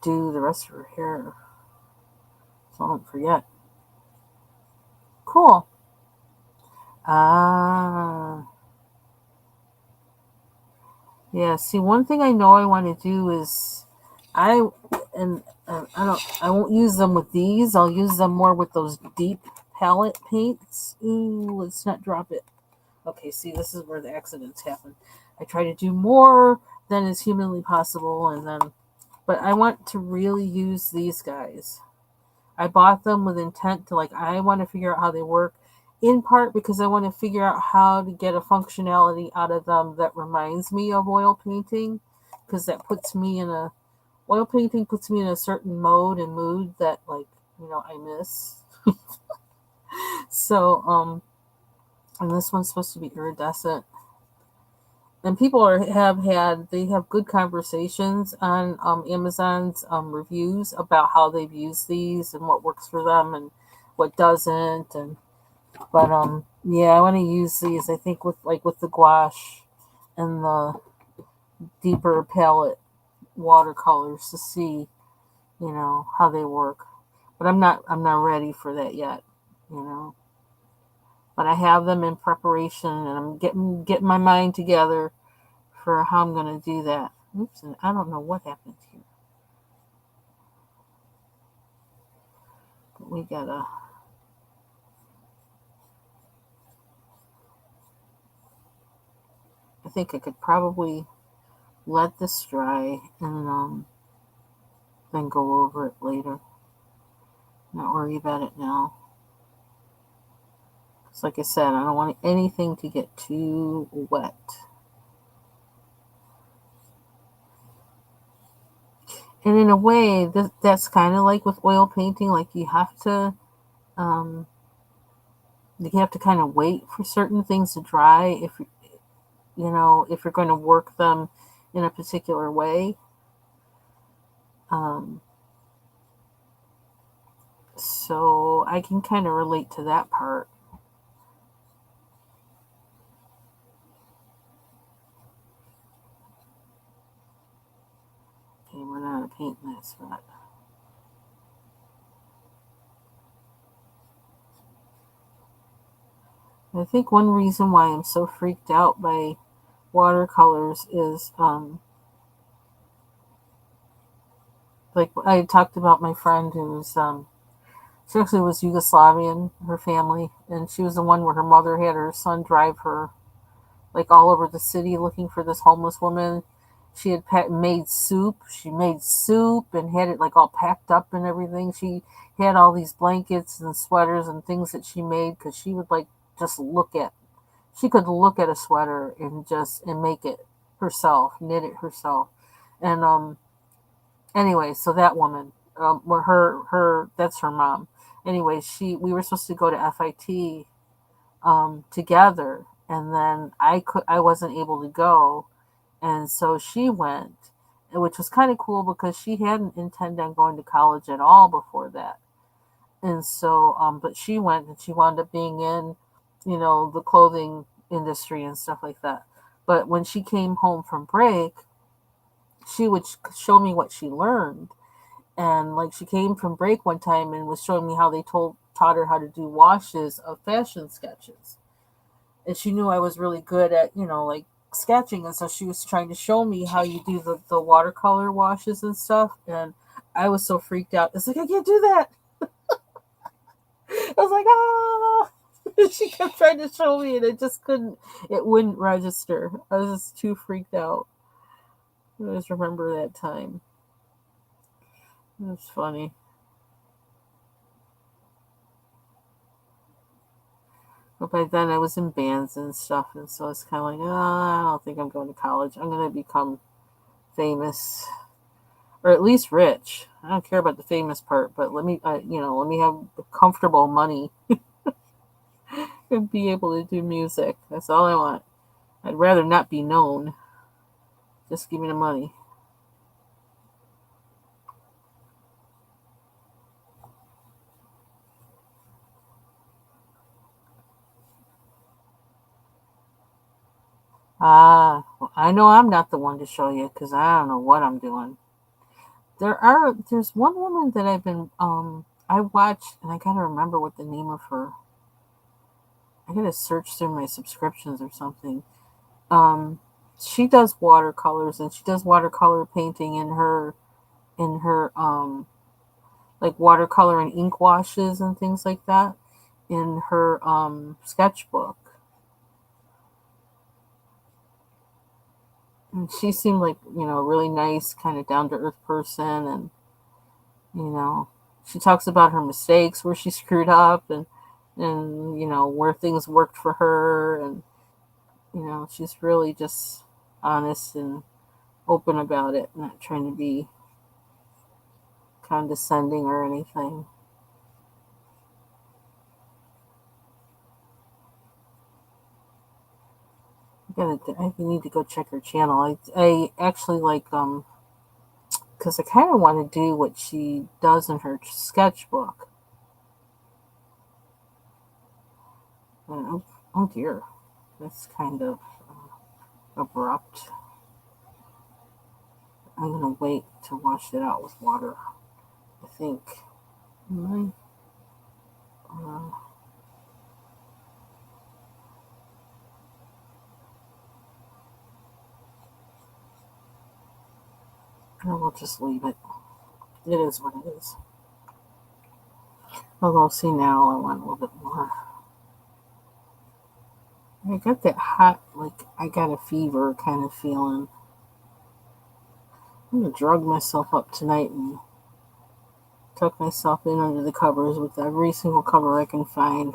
do the rest of her hair, so I don't forget. Cool. Ah, yeah. See, one thing I know I want to do is, I and I won't use them with these. I'll use them more with those deep palette paints. Ooh, let's not drop it. Okay, see, this is where the accidents happen. I try to do more than is humanly possible, and then, but I want to really use these guys. I bought them with intent to, like, I want to figure out how they work, in part because I want to figure out how to get a functionality out of them that reminds me of oil painting, because that puts me in a oil painting puts me in a certain mode and mood that, like, I miss. So and this one's supposed to be iridescent, and people they have good conversations on Amazon's reviews about how they've used these and what works for them and what doesn't. And but yeah, I want to use these, I think, with the gouache and the deeper palette watercolors, to see how they work. But I'm not ready for that yet, you know but I have them in preparation, and I'm getting my mind together for how I'm going to do that. Oops, and I don't know what happened here. But we gotta. I think I could probably let this dry and then go over it later. Not worry about it now. Because, like I said, I don't want anything to get too wet. And in a way, that's kind of like with oil painting. Like, um, you have to kind of wait for certain things to dry if you're going to work them in a particular way. Um, so I can kind of relate to that part. Okay, we're not painting that spot. I think one reason why I'm so freaked out by watercolors is, like I talked about my friend who's, she actually was Yugoslavian, her family, and she was the one where her mother had her son drive her, like, all over the city looking for this homeless woman. She had made soup. She made soup and had it, like, all packed up and everything. She had all these blankets and sweaters and things that she made because she would, like, just she could look at a sweater and make it herself, knit it herself. And anyway, so that woman, were her that's her mom. Anyway, we were supposed to go to FIT together, and then I wasn't able to go, and so she went, which was kind of cool because she hadn't intended on going to college at all before that. And so but she went, and she wound up being in the clothing industry and stuff like that. But when she came home from break, she would show me what she learned. And, like, she came from break one time and was showing me how they taught her how to do washes of fashion sketches. And she knew I was really good at, like, sketching, and so she was trying to show me how you do the watercolor washes and stuff. And I was so freaked out. It's like, I can't do that. I was like, ah. She kept trying to show me, and it wouldn't register. I was just too freaked out. I just remember that time. It was funny. But by then I was in bands and stuff, and so it's kind of like, I don't think I'm going to college. I'm going to become famous, or at least rich. I don't care about the famous part, but let me have comfortable money and be able to do music. That's all I want. I'd rather not be known. Just give me the money. I know I'm not the one to show you because I don't know what I'm doing. There's one woman that I watch, and I gotta remember what the name of her. I gotta search through my subscriptions or something. Um, she does watercolors, and she does watercolor painting in her like watercolor and ink washes and things like that in her sketchbook. And she seemed like, a really nice, kind of down to earth person. And, you know, she talks about her mistakes, where she screwed up, and where things worked for her. And, she's really just honest and open about it, not trying to be condescending or anything. I need to go check her channel. I actually like, because I kind of want to do what she does in her sketchbook. Oh, oh dear, that's kind of abrupt. I'm gonna wait to wash it out with water. I think. Am I will just leave it. It is what it is. Although, see, now I want a little bit more. I got that hot, like I got a fever kind of feeling. I'm gonna drug myself up tonight and tuck myself in under the covers with every single cover I can find.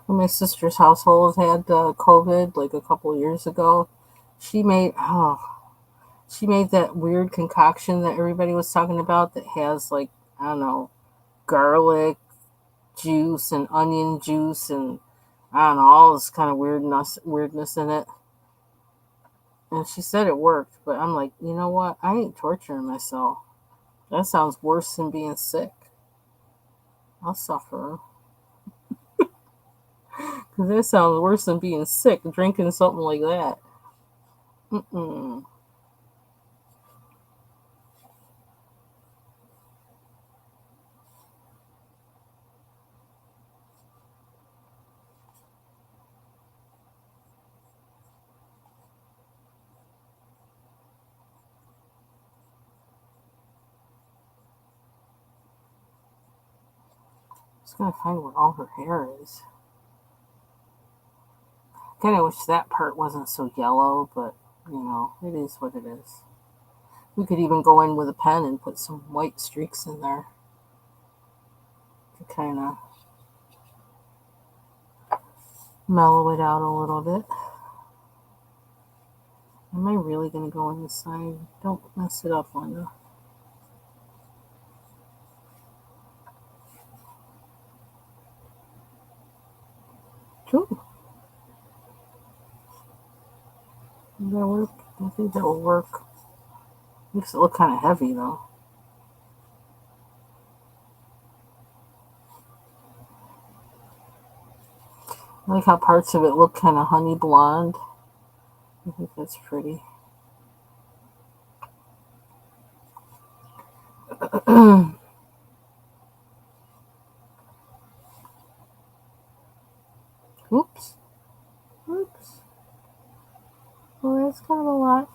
When my sister's household had COVID like a couple years ago, she made oh she made that weird concoction that everybody was talking about that has like, I don't know, garlic juice and onion juice and I don't know, all this kind of weirdness in it. And she said it worked, but I'm like, you know what? I ain't torturing myself. That sounds worse than being sick. I'll suffer. Because that sounds worse than being sick, drinking something like that. Mm-mm. Just gotta find where all her hair is. Kind of wish that part wasn't so yellow, but it is what it is. We could even go in with a pen and put some white streaks in there to kind of mellow it out a little bit. Am I really going to go on this side? Don't mess it up, Linda. Cool. Does that work? I think that will work. Makes it look kind of heavy, though. I like how parts of it look kind of honey blonde. I think that's pretty. Oops. Oops. Well, that's kind of a lot.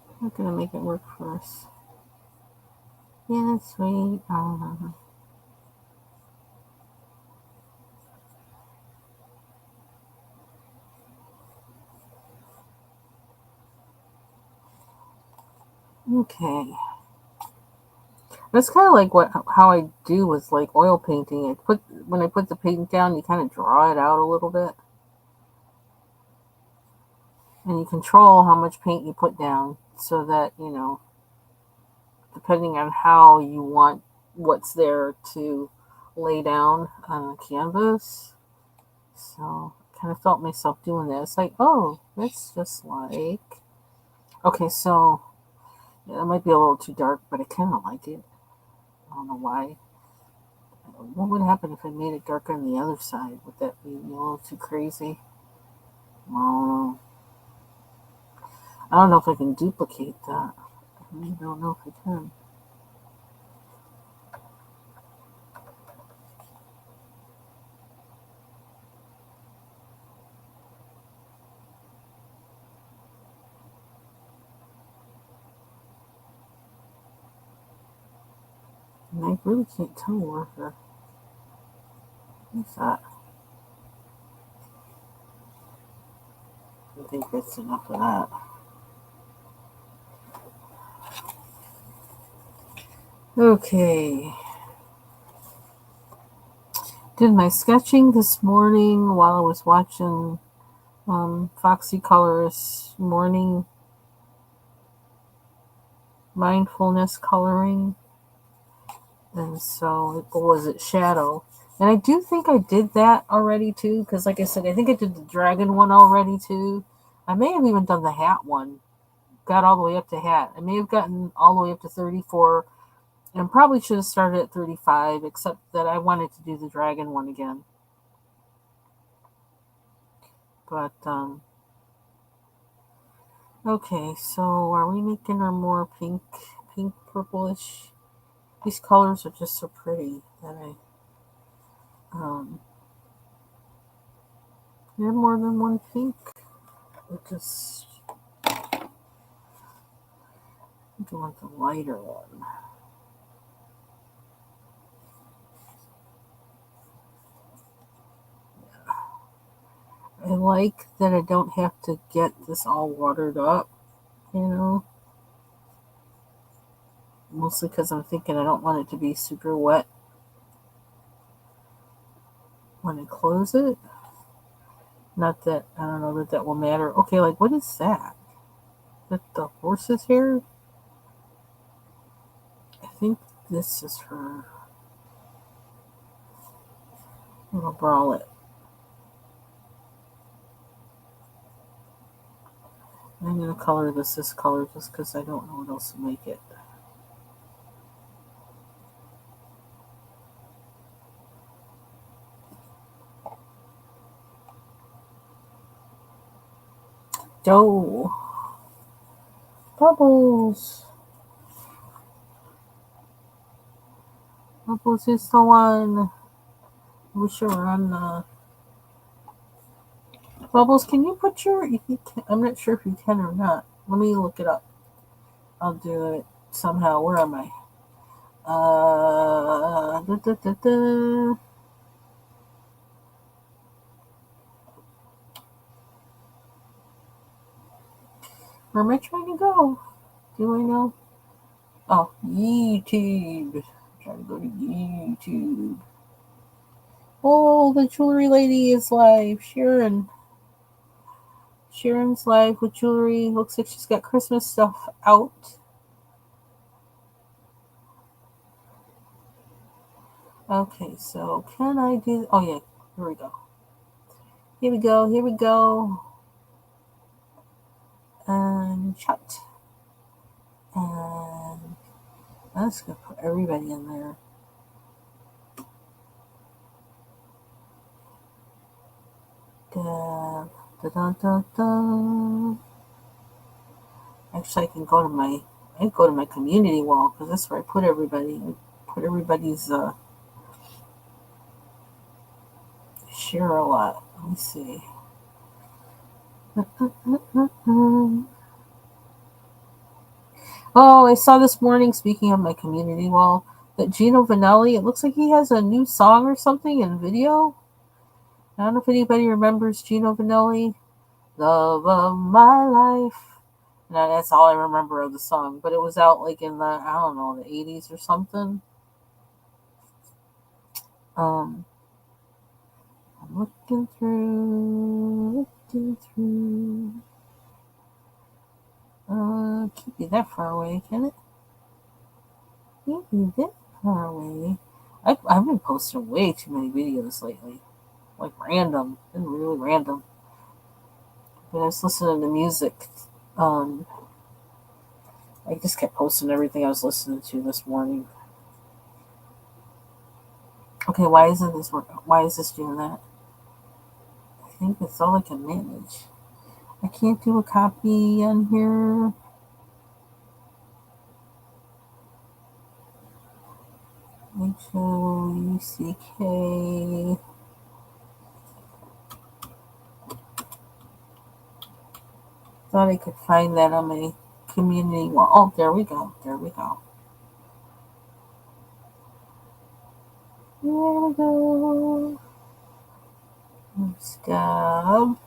I'm not going to make it work for us. Yeah, sweet. Okay. That's kind of like how I do with like oil painting. When I put the paint down, you kind of draw it out a little bit, and you control how much paint you put down, so that depending on how you want what's there to lay down on the canvas. So kind of felt myself doing that. It's like, oh, that's just like... Okay, so it might be a little too dark, but I kind of like it. I don't know why. What would happen if I made it darker on the other side? Would that be a little too crazy? Oh, I don't know if I can duplicate that. I really don't know if I can. And I really can't tell where the... What's that? I think that's enough of that. Okay. Did my sketching this morning while I was watching Foxy Colors morning mindfulness coloring. And so, or was it Shadow? And I do think I did that already too, because like I said, I think I did the dragon one already too. I may have even done the hat one. Got all the way up to hat. I may have gotten all the way up to 34, and probably should have started at 35, except that I wanted to do the dragon one again. But, okay, so are we making her more pink purplish? These colors are just so pretty that you have more than one pink. It just, I think I want the lighter one. I like that I don't have to get this all watered up, you know. Mostly because I'm thinking I don't want it to be super wet when I close it. Not that, I don't know that will matter. Okay, like what is that? Is that the horse's hair? I think this is her little bralette. I'm going to color this color just because I don't know what else to make it. Dough. Bubbles. Bubbles is the one. I'm sure on Bubbles, can you put your... I'm not sure if you can or not. Let me look it up. I'll do it somehow. Where am I? Where am I trying to go? Do I know? Oh, YouTube. I'm trying to go to YouTube. Oh, the jewelry lady is live. Sharon's live with jewelry. Looks like she's got Christmas stuff out. Okay, so can I do... Oh, yeah. Here we go. Here we go. Here we go. And shut. And I'm just going to put everybody in there. Da, da, da, da, da. Actually, I can go to my community wall because that's where I put everybody. I put everybody's share a lot. Let me see. Oh, I saw this morning, speaking of my community wall, that Gino Vanelli, it looks like he has a new song or something in video. I don't know if anybody remembers Gino Vanelli. Love of my life. No, that's all I remember of the song, but it was out like in the, I don't know, the 80s or something. I'm looking through. Can't be that far away, can it? Can't be that far away. I've been posting way too many videos lately. like random and really random. But I was listening to music. Um, I just kept posting everything I was listening to this morning. Okay, why isn't this work? Why is this doing that? I think that's all I can manage. I can't do a copy on here. HOUCK. Thought I could find that on my community wall. Oh, there we go. There we go. There we go. Scab.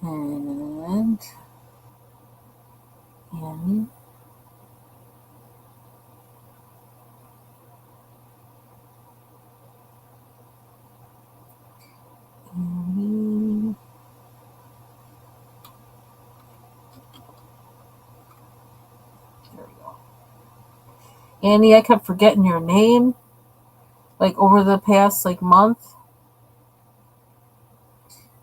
And Annie. Annie. There we go. Annie, I kept forgetting your name. Like over the past month.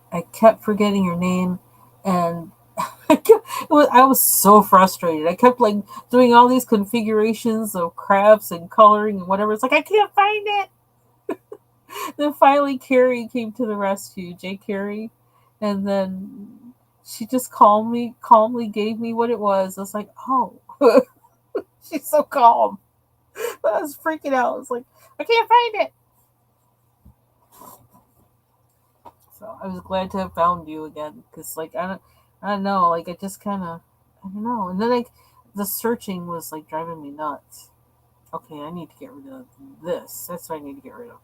I kept forgetting your name, and I was so frustrated. I kept doing all these configurations of crafts and coloring and whatever. It's like I can't find it. Then finally, Carrie came to the rescue, Jay Carrie, and then she just calmly gave me what it was. I was like, oh, she's so calm. But I was freaking out. I was like, I can't find it. So I was glad to have found you again because I don't know, I just kind of, I don't know, and then the searching was driving me nuts. Okay, I need to get rid of this. That's what I need to get rid of.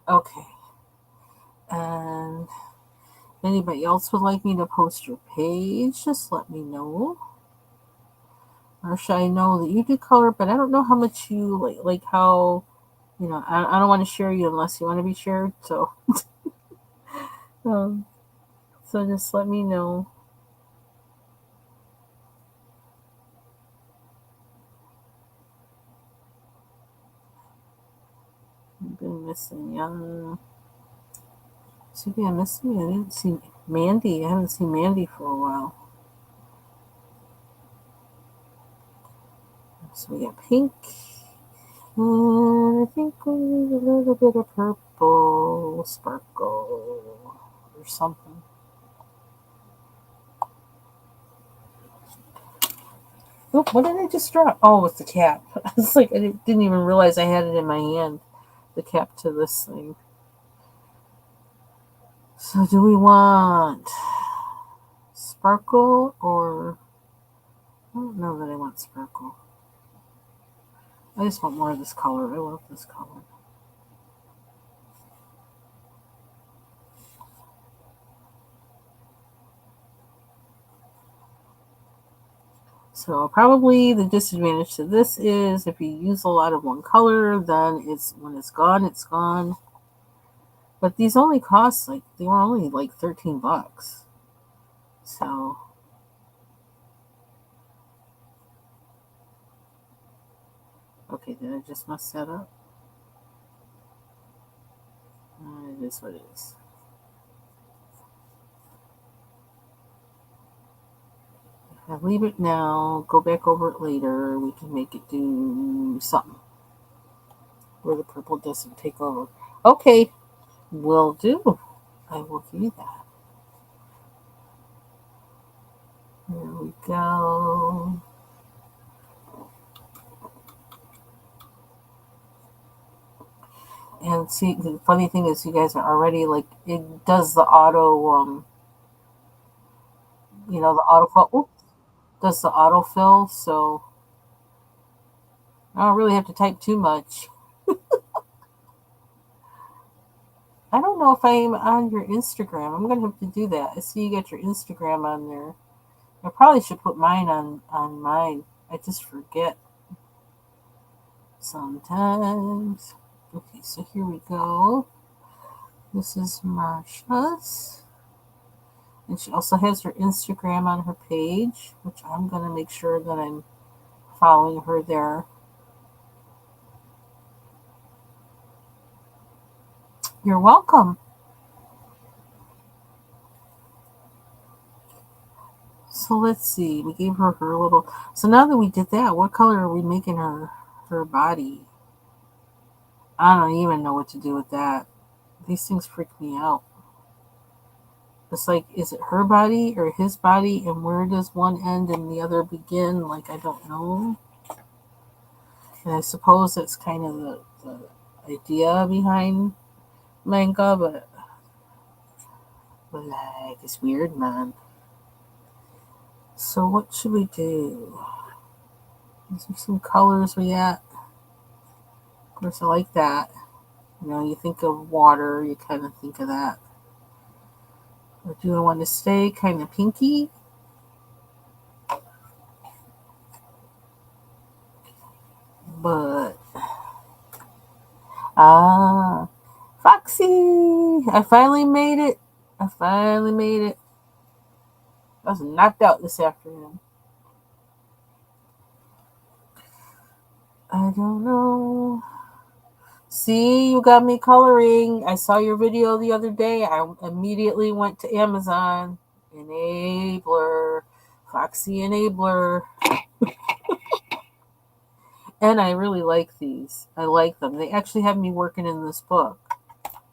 Okay, and if anybody else would like me to post your page, just let me know. Marsha, I know that you do color, but I don't know how much you like how, I don't want to share you unless you want to be shared. So, um, so just let me know. I've been missing young. Maybe I'm missing. I didn't see Mandy. I haven't seen Mandy for a while. So we got pink. And I think we need a little bit of purple sparkle or something. Oh, what did I just drop? Oh, it's the cap. It's I didn't even realize I had it in my hand. The cap to this thing. So do we want sparkle or... I don't know that I want sparkle. I just want more of this color. I love this color. So probably the disadvantage to this is if you use a lot of one color, then when it's gone, it's gone. But these only cost they were only $13. So okay, did I just mess that up? It is what it is. I leave it now, go back over it later, we can make it do something where the purple doesn't take over. Okay, will do. I will do that. Here we go. And see, the funny thing is, you guys are already it does the auto, the autofill. Oops, does the autofill, so I don't really have to type too much. I don't know if I'm on your Instagram. I'm gonna have to do that. I see you got your Instagram on there. I probably should put mine on mine. I just forget sometimes. Okay, so here we go. This is Marsha's. And she also has her Instagram on her page, which I'm going to make sure that I'm following her there. You're welcome. So let's see. We gave her little. So now that we did that, what color are we making her body? I don't even know what to do with that. These things freak me out. It's like, is it her body or his body, and where does one end and the other begin? Like, I don't know. And I suppose that's kind of the idea behind manga, but like, it's weird, man. So what should we do? These are some colors we got. Of course, I like that. You know, you think of water, you kind of think of that. Or do I want to stay kind of pinky? But, Foxy! I finally made it. I finally made it. I was knocked out this afternoon. I don't know. See, you got me coloring. I saw your video the other day. I immediately went to Amazon. Enabler. Foxy Enabler. And I really like these. I like them. They actually have me working in this book.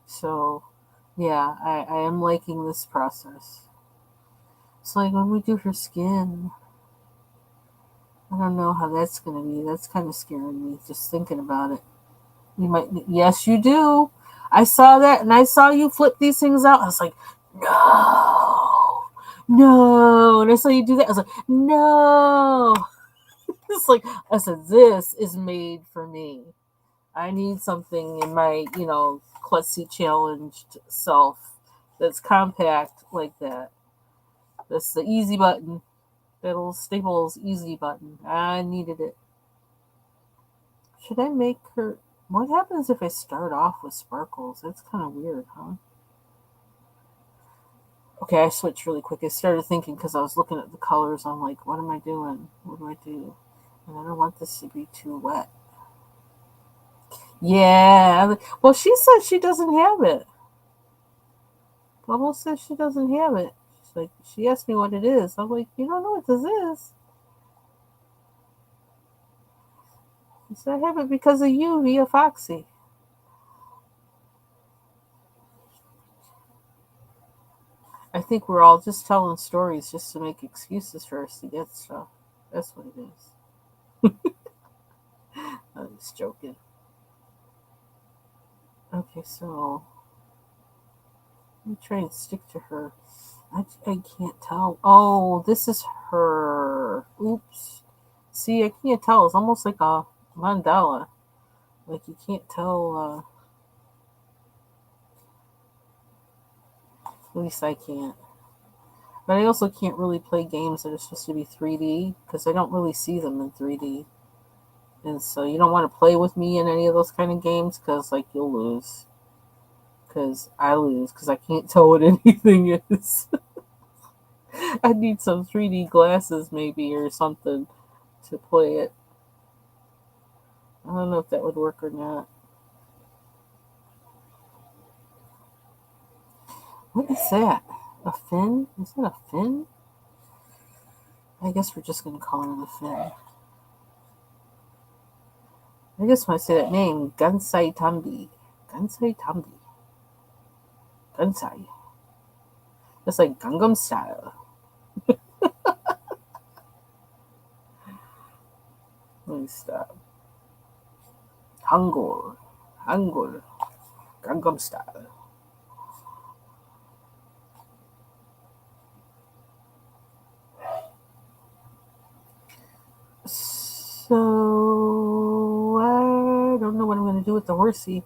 So, yeah, I am liking this process. It's like when we do her skin. I don't know how that's going to be. That's kind of scaring me just thinking about it. You might, yes, you do. I saw that, and I saw you flip these things out. I was like, no, no. And I saw you do that. I was like, no. It's like, I said, this is made for me. I need something in my, klutzy challenged self that's compact like that. That's the easy button. That little Staples easy button. I needed it. Should I make her? What happens if I start off with sparkles? That's kind of weird, huh? Okay, I switched really quick. I started thinking because I was looking at the colors. I'm like, what am I doing? What do I do? And I don't want this to be too wet. Yeah. Well, she says she doesn't have it. Bubble says she doesn't have it. She's like, she asked me what it is. I'm like, you don't know what this is. She said, I have it because of you via Foxy. I think we're all just telling stories just to make excuses for us to get stuff. That's what it is. I'm just joking. Okay, so let me try and stick to her. I can't tell. Oh, this is her. Oops. See, I can't tell. It's almost like a mandala. Like you can't tell. At least I can't. But I also can't really play games that are supposed to be 3D because I don't really see them in 3D. And so you don't want to play with me in any of those kind of games because, like, you'll lose. Because I lose because I can't tell what anything is. I need some 3D glasses maybe or something to play it. I don't know if that would work or not. What is that? A fin? Is that a fin? I guess we're just going to call her the fin. I just want to say that name, Gansai Tambi. Gansai Tambi. Gansai. It's like Gangnam Style. Let me stop. Hangul. Hangul. Gangnam Style. So, I don't know what I'm going to do with the horsey.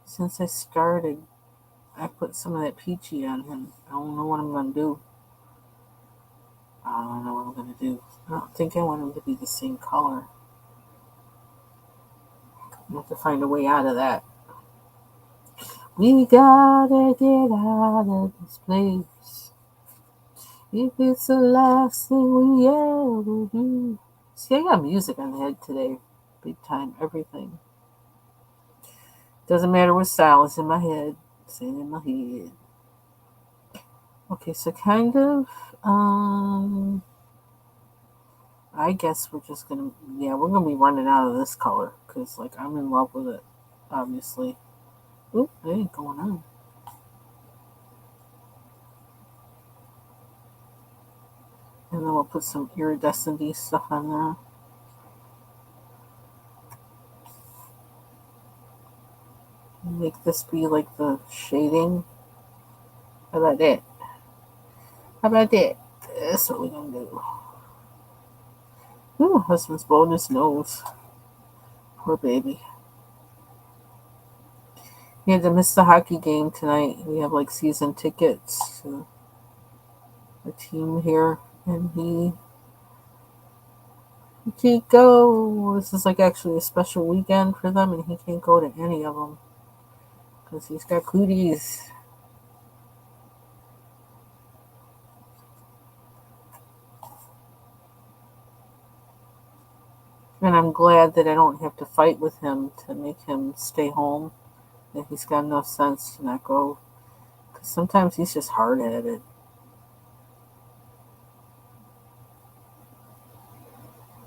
Since I started, I put some of that peachy on him. I don't know what I'm going to do. I don't know what I'm going to do. I don't think I want him to be the same color. I have to find a way out of that. We gotta get out of this place. If it's the last thing we ever do. See, I got music on the head today. Big time, everything. Doesn't matter what style is in my head. It's in my head. Okay, so kind of, I guess we're just gonna, yeah, we're gonna be running out of this color because, like, I'm in love with it, obviously. Oop, that ain't going on. And then we'll put some iridescent stuff on there. Make this be like the shading. How about that? How about that? That's what we're gonna do. Ooh, husband's blowing his nose. Poor baby. He had to miss the hockey game tonight. We have like season tickets to the team here, and he can't go. This is like actually a special weekend for them, and he can't go to any of them because he's got cooties. And I'm glad that I don't have to fight with him to make him stay home. That he's got enough sense to not go. Because sometimes he's just hard at it.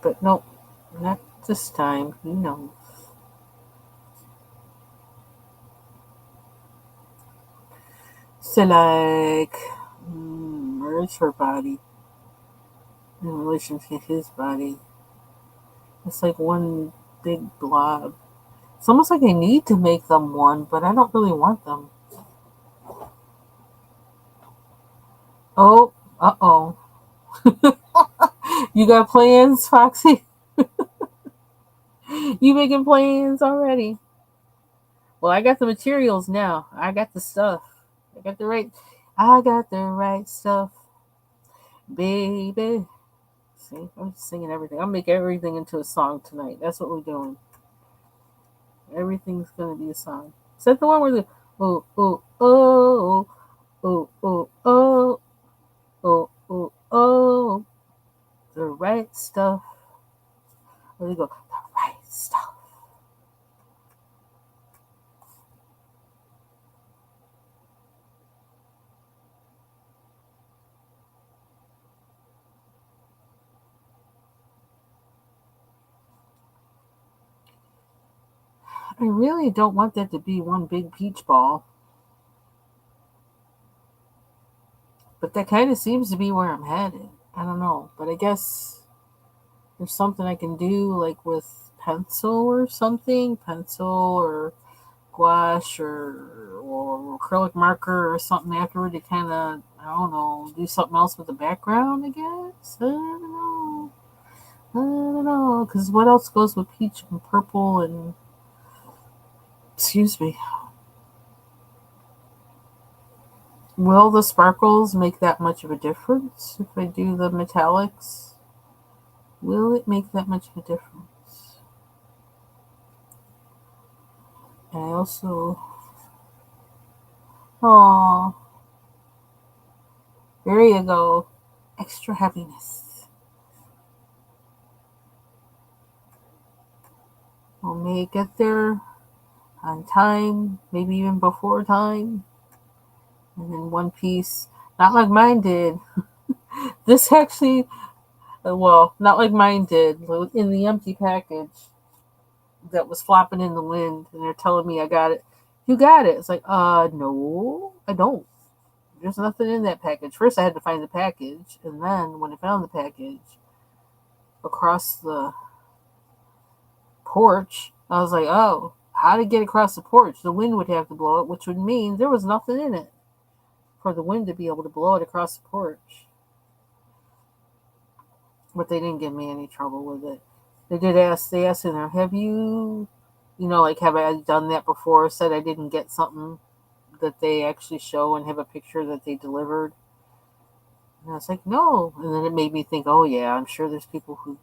But nope, not this time. He knows. So like, where's her body in relation to his body? It's like one big blob. It's almost like I need to make them one, but I don't really want them. Oh, uh-oh. You got plans, Foxy? You making plans already? Well, I got the materials now. I got the stuff. I got the right. I got the right stuff, baby. See, I'm singing everything. I'll make everything into a song tonight. That's what we're doing. Everything's gonna be a song. Is that the one where the oh oh oh oh oh oh oh oh oh the right stuff? Where they go? The right stuff. I really don't want that to be one big peach ball, but that kind of seems to be where I'm headed. I don't know, but I guess there's something I can do, like with pencil or something, pencil or gouache or acrylic marker or something afterward to kind of, I don't know, do something else with the background, I guess. I don't know. I don't know. Because what else goes with peach and purple and, excuse me, will the sparkles make that much of a difference if I do the metallics? Will it make that much of a difference? And I also, oh, there you go. Extra happiness. Well, may it get there on time, maybe even before time, and in one piece. Not like mine did. This actually, well, not like mine did. In the empty package that was flopping in the wind, and they're telling me I got it. You got it. It's like, no, I don't. There's nothing in that package. First, I had to find the package, and then when I found the package across the porch, I was like, oh, how to get across the porch? The wind would have to blow it, which would mean there was nothing in it for the wind to be able to blow it across the porch. But they didn't give me any trouble with it. They asked in there, have you, like, have I done that before? Said I didn't get something that they actually show and have a picture that they delivered. And I was like, no. And then it made me think, oh, yeah, I'm sure there's people who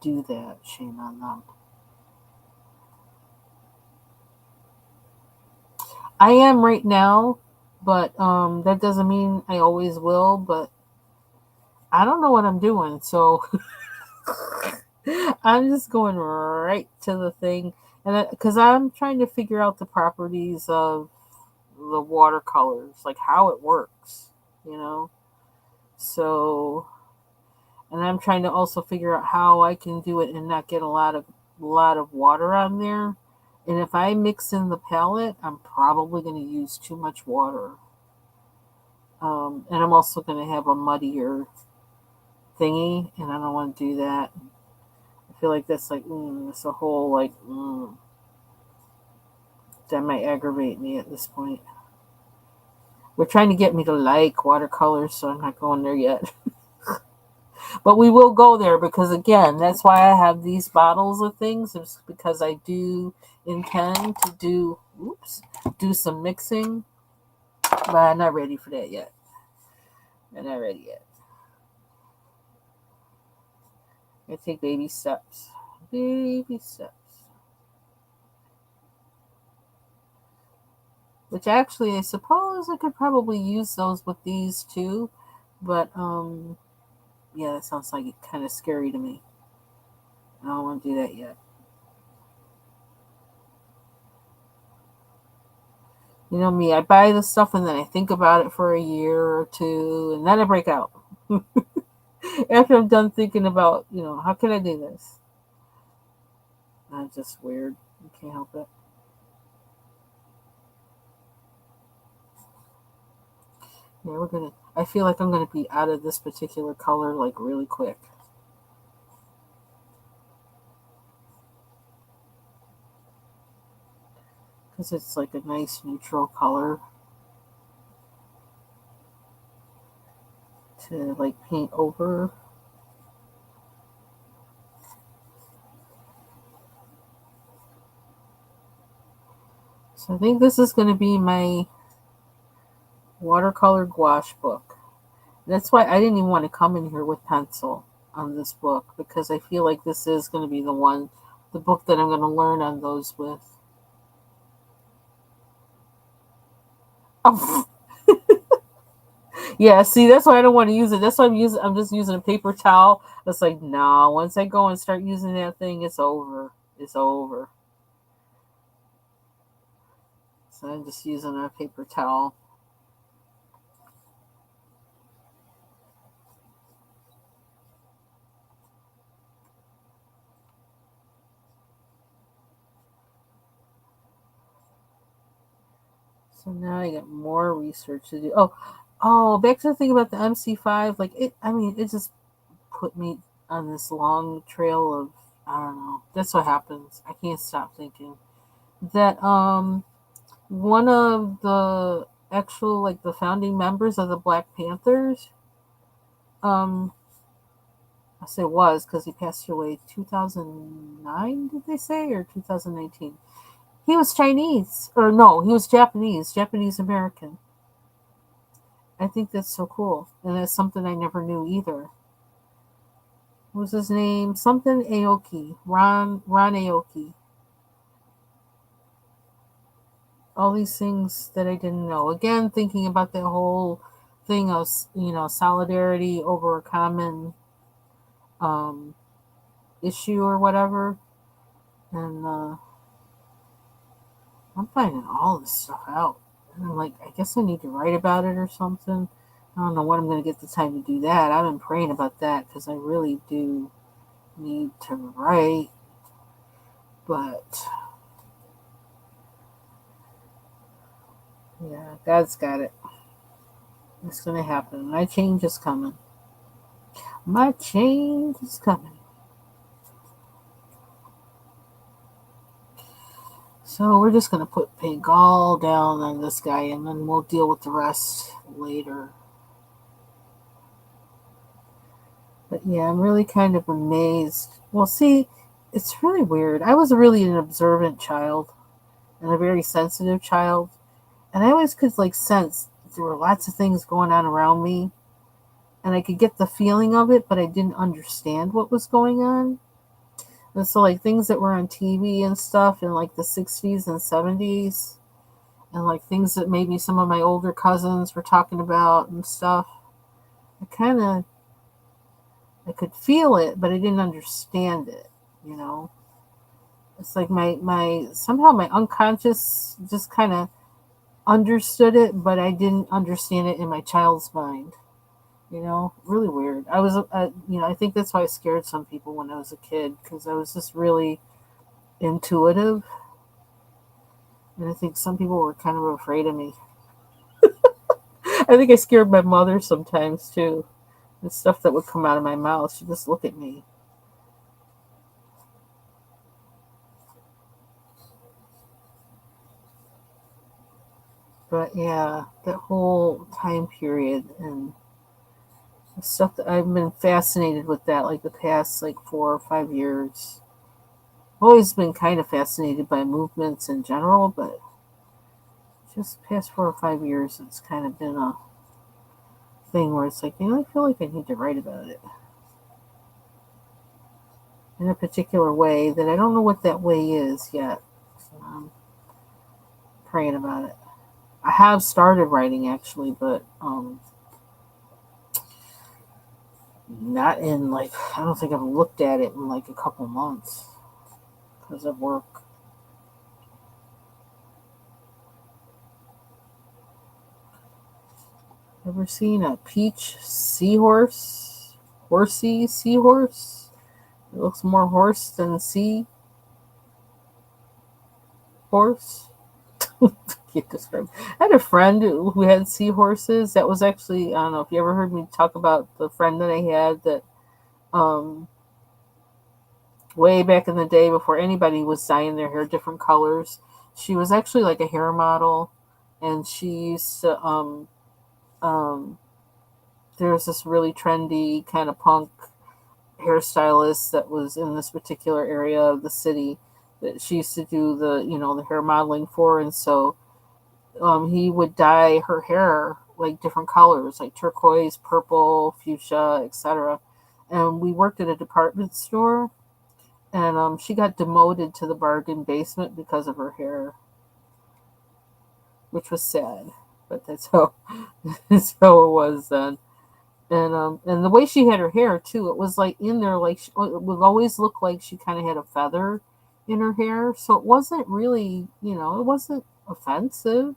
do that. Shame on them. I am right now, but that doesn't mean I always will. But I don't know what I'm doing, so I'm just going right to the thing, and because I'm trying to figure out the properties of the watercolors, like how it works, you know. So, and I'm trying to also figure out how I can do it and not get a lot of water on there. And if I mix in the palette, I'm probably going to use too much water. And I'm also going to have a muddier thingy, and I don't want to do that. I feel like that's like, it's a whole like, that might aggravate me at this point. We're trying to get me to like watercolors, so I'm not going there yet. But we will go there because, again, that's why I have these bottles of things. It's because I do intend to do some mixing, but I'm not ready for that yet. I'm not ready yet. I take baby steps. Baby steps. Which actually, I suppose I could probably use those with these too. But, yeah, that sounds like it kind of scary to me. I don't want to do that yet. You know me, I buy the stuff and then I think about it for a year or two and then I break out. After I'm done thinking about, how can I do this? That's just weird. You can't help it. Yeah, I feel like I'm gonna be out of this particular color like really quick. Because it's like a nice neutral color to like paint over. So I think this is gonna be my watercolor gouache book. That's why I didn't even want to come in here with pencil on this book because I feel like this is going to be the book that I'm going to learn on those with. Oh, yeah, see, that's why I don't want to use it. That's why I'm just using a paper towel. It's like, no, once I go and start using that thing, it's over. It's over. So I'm just using a paper towel. So now I got more research to do. Oh, back to the thing about the MC5. Like it just put me on this long trail of, I don't know. That's what happens. I can't stop thinking that one of the actual, like, the founding members of the Black Panthers, um I say was because he passed away 2009, did they say, or 2019? He was Chinese, or no, he was Japanese American. I think that's so cool, and that's something I never knew either. What was his name? Something Aoki. Ron Aoki. All these things that I didn't know. Again, thinking about the whole thing of, solidarity over a common um, issue or whatever, and I'm finding all this stuff out. And I'm like, I guess I need to write about it or something. I don't know when I'm going to get the time to do that. I've been praying about that because I really do need to write, but yeah, God's got it. It's going to happen. My change is coming. My change is coming. So we're just going to put pink all down on this guy and then we'll deal with the rest later. But yeah, I'm really kind of amazed. Well, see, it's really weird. I was really an observant child and a very sensitive child. And I always could like sense there were lots of things going on around me. And I could get the feeling of it, but I didn't understand what was going on. And so, like, things that were on TV and stuff in like the 60s and 70s, and like things that maybe some of my older cousins were talking about and stuff, I kind of I could feel it, but I didn't understand it, you know. It's like my somehow my unconscious just kind of understood it, but I didn't understand it in my child's mind. You know, really weird. I was, I think that's why I scared some people when I was a kid because I was just really intuitive, and I think some people were kind of afraid of me. I think I scared my mother sometimes too. The stuff that would come out of my mouth, she'd just look at me. But yeah, that whole time period and the stuff that I've been fascinated with that like the past like 4 or 5 years. Always been kind of fascinated by movements in general, but just past 4 or 5 years, it's kind of been a thing where it's like, I feel like I need to write about it in a particular way that I don't know what that way is yet. So I'm praying about it. I have started writing actually, but not in like, I don't think I've looked at it in like a couple months because of work. Ever seen a peach seahorse? Horsey seahorse? It looks more horse than sea horse. Can't describe. I had a friend who had seahorses. That was actually, I don't know if you ever heard me talk about the friend that I had that um, way back in the day before anybody was dyeing their hair different colors. She was actually like a hair model, and she used to. Um, there was this really trendy kind of punk hairstylist that was in this particular area of the city that she used to do the hair modeling for, and so he would dye her hair like different colors, like turquoise, purple, fuchsia, etc. And we worked at a department store, and she got demoted to the bargain basement because of her hair, which was sad, but that's how that's how it was then. And the way she had her hair too, it was like in there, like it would always look like she kind of had a feather in her hair, so it wasn't really, it wasn't offensive.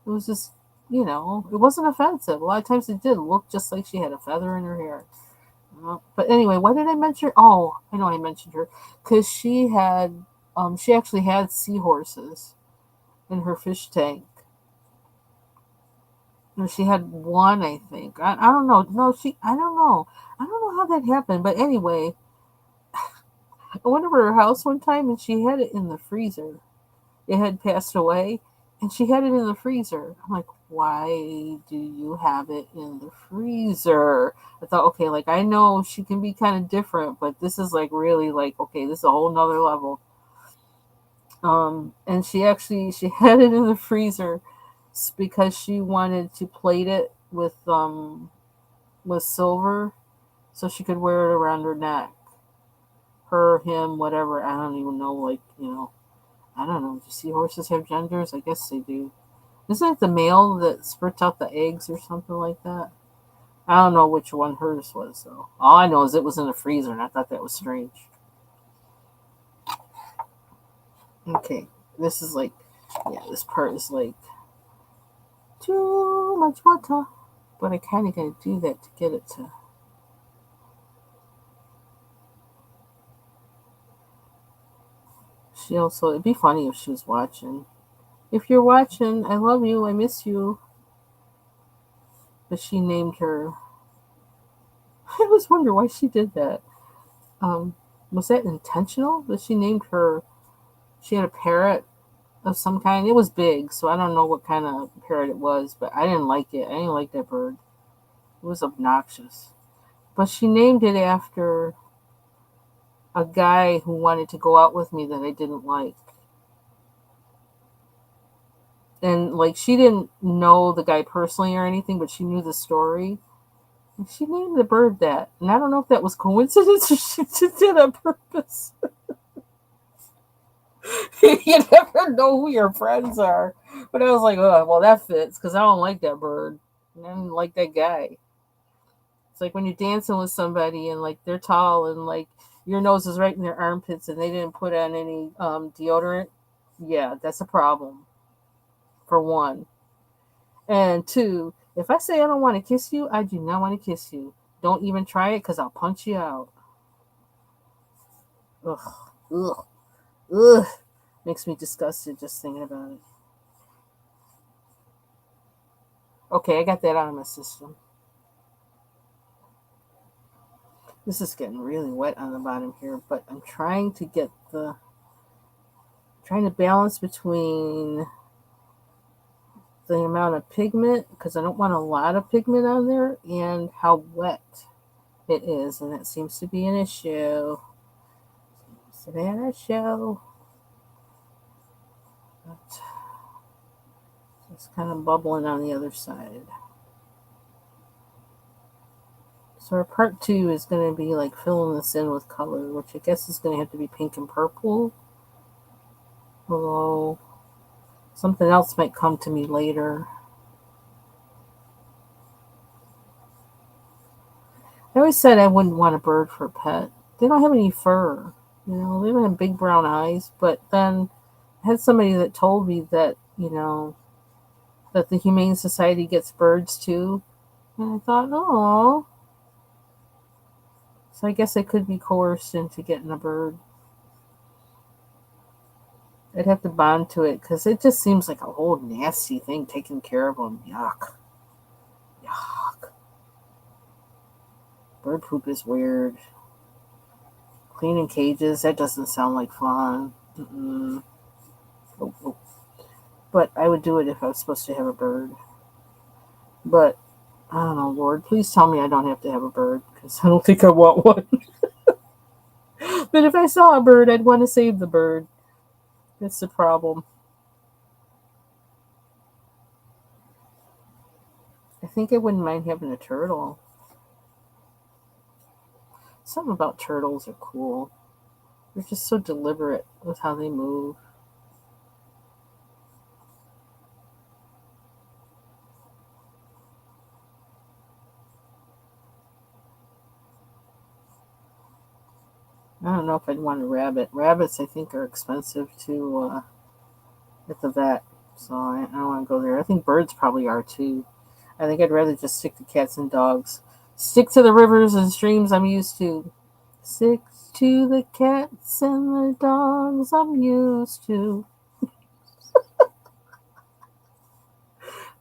It was just, it wasn't offensive. A lot of times it did look just like she had a feather in her hair. But anyway, why did I mention? Oh, I know I mentioned her because she actually had seahorses in her fish tank. No, she had one, I think. I don't know. No, I don't know. I don't know how that happened. But anyway, I went over to her house one time and she had it in the freezer. It had passed away and she had it in the freezer. I'm like, why do you have it in the freezer? I thought, okay, like I know she can be kind of different, but this is like really like, okay, this is a whole nother level. And she had it in the freezer because she wanted to plate it with silver so she could wear it around her neck. Her, him, whatever. I don't even know. Like, I don't know. Do seahorses have genders? I guess they do. Isn't it the male that spurts out the eggs or something like that? I don't know which one hers was, though. All I know is it was in the freezer, and I thought that was strange. Okay. This is like, yeah, this part is like too much water. But I kind of got to do that to get it to. She also, it'd be funny if she was watching. If you're watching, I love you, I miss you. But she named her. I always wonder why she did that. Um, was that intentional? That she named her. She had a parrot of some kind. It was big, so I don't know what kind of parrot it was, but I didn't like it. I didn't like that bird. It was obnoxious. But she named it after a guy who wanted to go out with me that I didn't like. And like she didn't know the guy personally or anything, but she knew the story. And she named the bird that. And I don't know if that was coincidence or she did it on purpose. You never know who your friends are. But I was like, oh, well, that fits because I don't like that bird. And I didn't like that guy. It's like when you're dancing with somebody and like they're tall and like your nose is right in their armpits and they didn't put on any deodorant. Yeah, that's a problem, for one. And two, if I say I don't want to kiss you, I do not want to kiss you. Don't even try it because I'll punch you out. Ugh. Ugh. Ugh. Makes me disgusted just thinking about it. Okay, I got that out of my system. This is getting really wet on the bottom here, but I'm trying to get trying to balance between the amount of pigment, because I don't want a lot of pigment on there, and how wet it is, and that seems to be an issue. It's an issue. But it's kind of bubbling on the other side. So our part two is going to be like filling this in with color, which I guess is going to have to be pink and purple. Although something else might come to me later. I always said I wouldn't want a bird for a pet. They don't have any fur. They don't have big brown eyes. But then I had somebody that told me that, that the Humane Society gets birds too. And I thought, oh. So I guess I could be coerced into getting a bird. I'd have to bond to it because it just seems like a whole nasty thing taking care of them. Yuck. Yuck. Bird poop is weird. Cleaning cages, that doesn't sound like fun. Mm-mm. Oh, oh. But I would do it if I was supposed to have a bird. But I don't know, Lord, please tell me I don't have to have a bird because I don't think I want one. But if I saw a bird, I'd want to save the bird. That's the problem. I think I wouldn't mind having a turtle. Something about turtles are cool. They're just so deliberate with how they move. I don't know if I'd want a rabbit. Rabbits, I think, are expensive to at the vet, so I don't want to go there. I think birds probably are too. I think I'd rather just stick to cats and dogs. Stick to the rivers and streams I'm used to. Stick to the cats and the dogs I'm used to.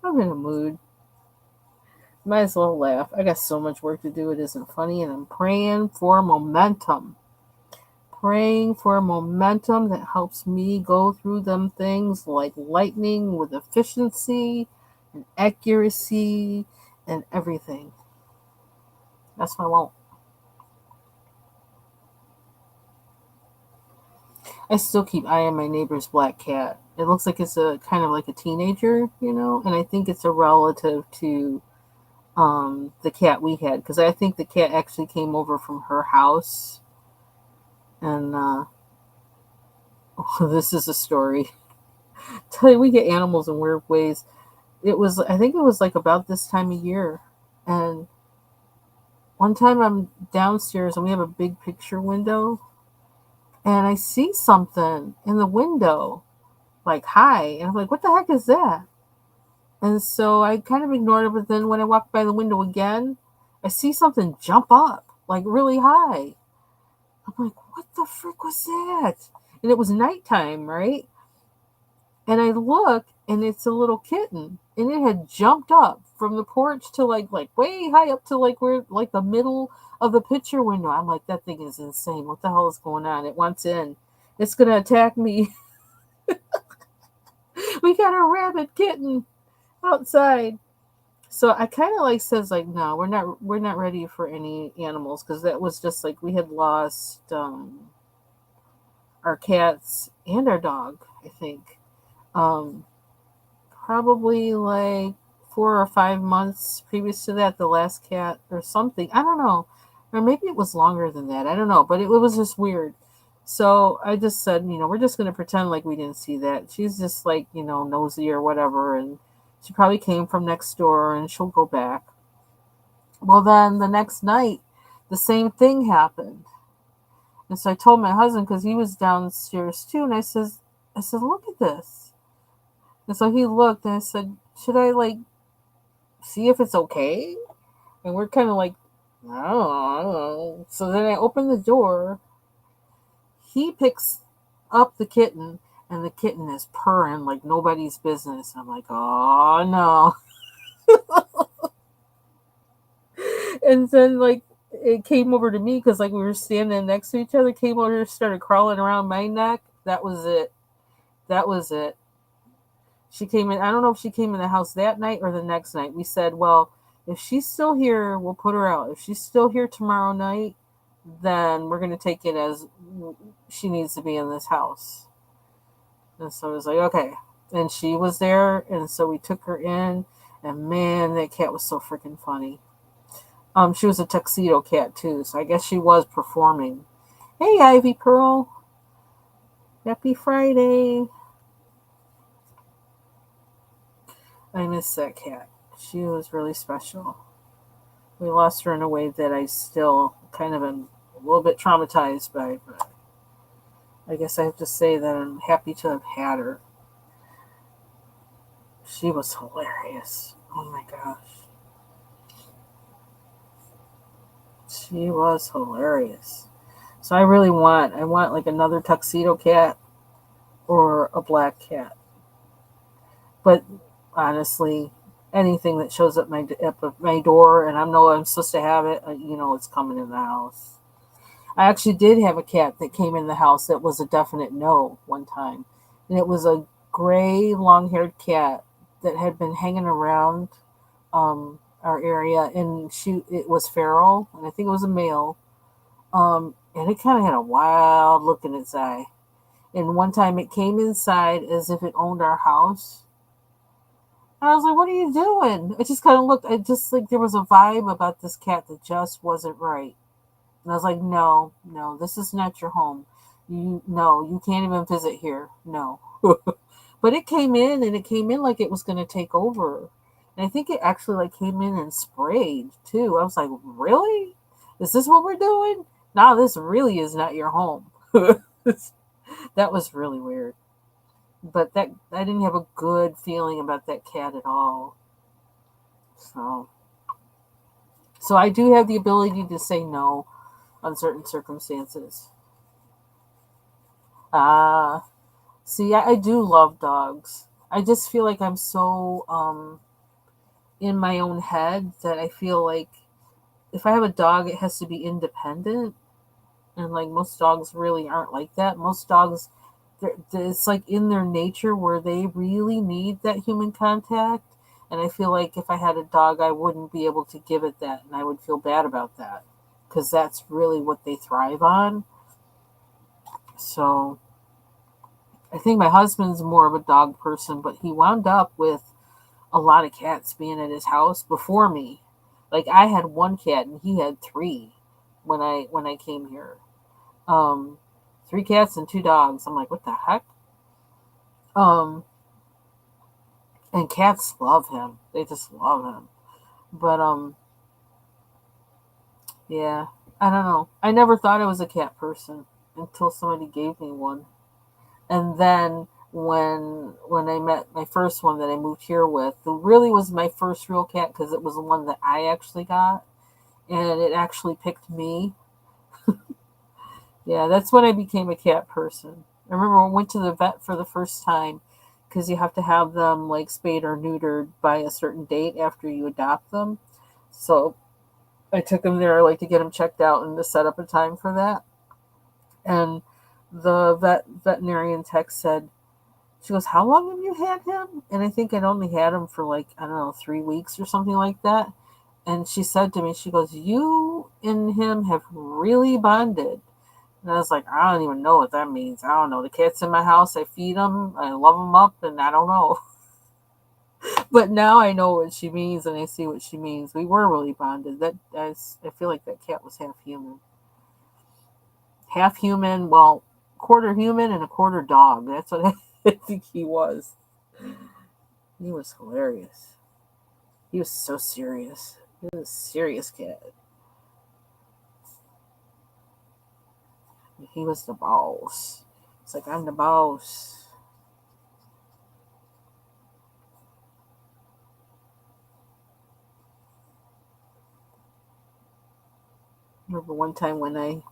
I'm in a mood. Might as well laugh. I got so much work to do, it isn't funny, and I'm praying for momentum. Praying for momentum that helps me go through them things like lightning with efficiency and accuracy and everything. That's what I want. I still keep eyeing my neighbor's black cat. It looks like it's a kind of like a teenager, and I think it's a relative to the cat we had, because I think the cat actually came over from her house, and this is a story. Tell you, we get animals in weird ways. I think it was like about this time of year, and one time I'm downstairs and we have a big picture window, and I see something in the window, like high, and I'm like, what the heck is that? And so I kind of ignored it, but then when I walk by the window again, I see something jump up, like really high. I'm like, what the frick was that? And it was nighttime, right? And I look, and it's a little kitten, and it had jumped up from the porch to like way high up to like where like the middle of the picture window. I'm like, that thing is insane. What the hell is going on? It wants in. It's gonna attack me. We got a rabbit kitten outside. So I kind of like says like, no, we're not ready for any animals, because that was just like we had lost our cats and our dog, I think. Um, Probably like 4 or 5 months previous to that, the last cat or something. I don't know. Or maybe it was longer than that. I don't know. But it was just weird. So I just said, we're just going to pretend like we didn't see that. She's just like, nosy or whatever. And she probably came from next door and she'll go back. Well, then the next night, the same thing happened. And so I told my husband because he was downstairs too, and I said, look at this. And so he looked, and I said, should I like see if it's okay? And we're kind of like, I don't know. So then I open the door. He picks up the kitten, and the kitten is purring like nobody's business. I'm like, oh no. And then like it came over to me because like we were standing next to each other. Came over, started crawling around my neck. That was it. That was it. She came in. I don't know if she came in the house that night or the next night. We said, well, if she's still here, we'll put her out. If she's still here tomorrow night, then we're going to take it as she needs to be in this house. And so I was like, okay. And she was there. And so we took her in. And man, that cat was so freaking funny. She was a tuxedo cat too. So I guess she was performing. Hey, Ivy Pearl. Happy Friday. I miss that cat. She was really special. We lost her in a way that I still kind of am a little bit traumatized by, but I guess I have to say that I'm happy to have had her. She was hilarious. Oh my gosh. She was hilarious. So I want like another tuxedo cat or a black cat. But honestly, anything that shows up my door and I know I'm supposed to have it, it's coming in the house. I actually did have a cat that came in the house that was a definite no one time. And it was a gray, long haired cat that had been hanging around our area. And it was feral, and I think it was a male. And it kind of had a wild look in its eye. And one time it came inside as if it owned our house. And I was like, what are you doing? It just kind of looked, it just like there was a vibe about this cat that just wasn't right. And I was like, no, no, this is not your home. No, you can't even visit here. No. But it came in and it came in like it was going to take over. And I think it actually like came in and sprayed too. I was like, really? Is this what we're doing? No, this really is not your home. That was really weird. But that I didn't have a good feeling about that cat at all. So I do have the ability to say no on certain circumstances. Ah, see, I do love dogs. I just feel like I'm so in my own head that I feel like if I have a dog, it has to be independent, and like most dogs really aren't like that. Most dogs, it's like in their nature where they really need that human contact. And I feel like if I had a dog, I wouldn't be able to give it that, and I would feel bad about that because that's really what they thrive on. So I think my husband's more of a dog person, but he wound up with a lot of cats being at his house before me. Like I had one cat and he had three when I came here. Um, three cats and two dogs. I'm like, what the heck? Um, and cats love him. They just love him. But yeah, I don't know. I never thought I was a cat person until somebody gave me one. And then when I met my first one that I moved here with, who really was my first real cat because it was the one that I actually got, and it actually picked me. Yeah, that's when I became a cat person. I remember I went to the vet for the first time because you have to have them like spayed or neutered by a certain date after you adopt them. So I took them there like to get them checked out and to set up a time for that. And the veterinarian tech said, she goes, how long have you had him? And I think I'd only had him for like, I don't know, 3 weeks or something like that. And she said to me, she goes, you and him have really bonded. And I was like, I don't even know what that means. I don't know. The cat's in my house. I feed them. I love them up. And I don't know. But now I know what she means and I see what she means. We were really bonded. I feel like that cat was half human. Half human, well, quarter human and a quarter dog. That's what I think he was. He was hilarious. He was so serious. He was a serious cat. He was the boss. It's like, I'm the boss. I remember one time when I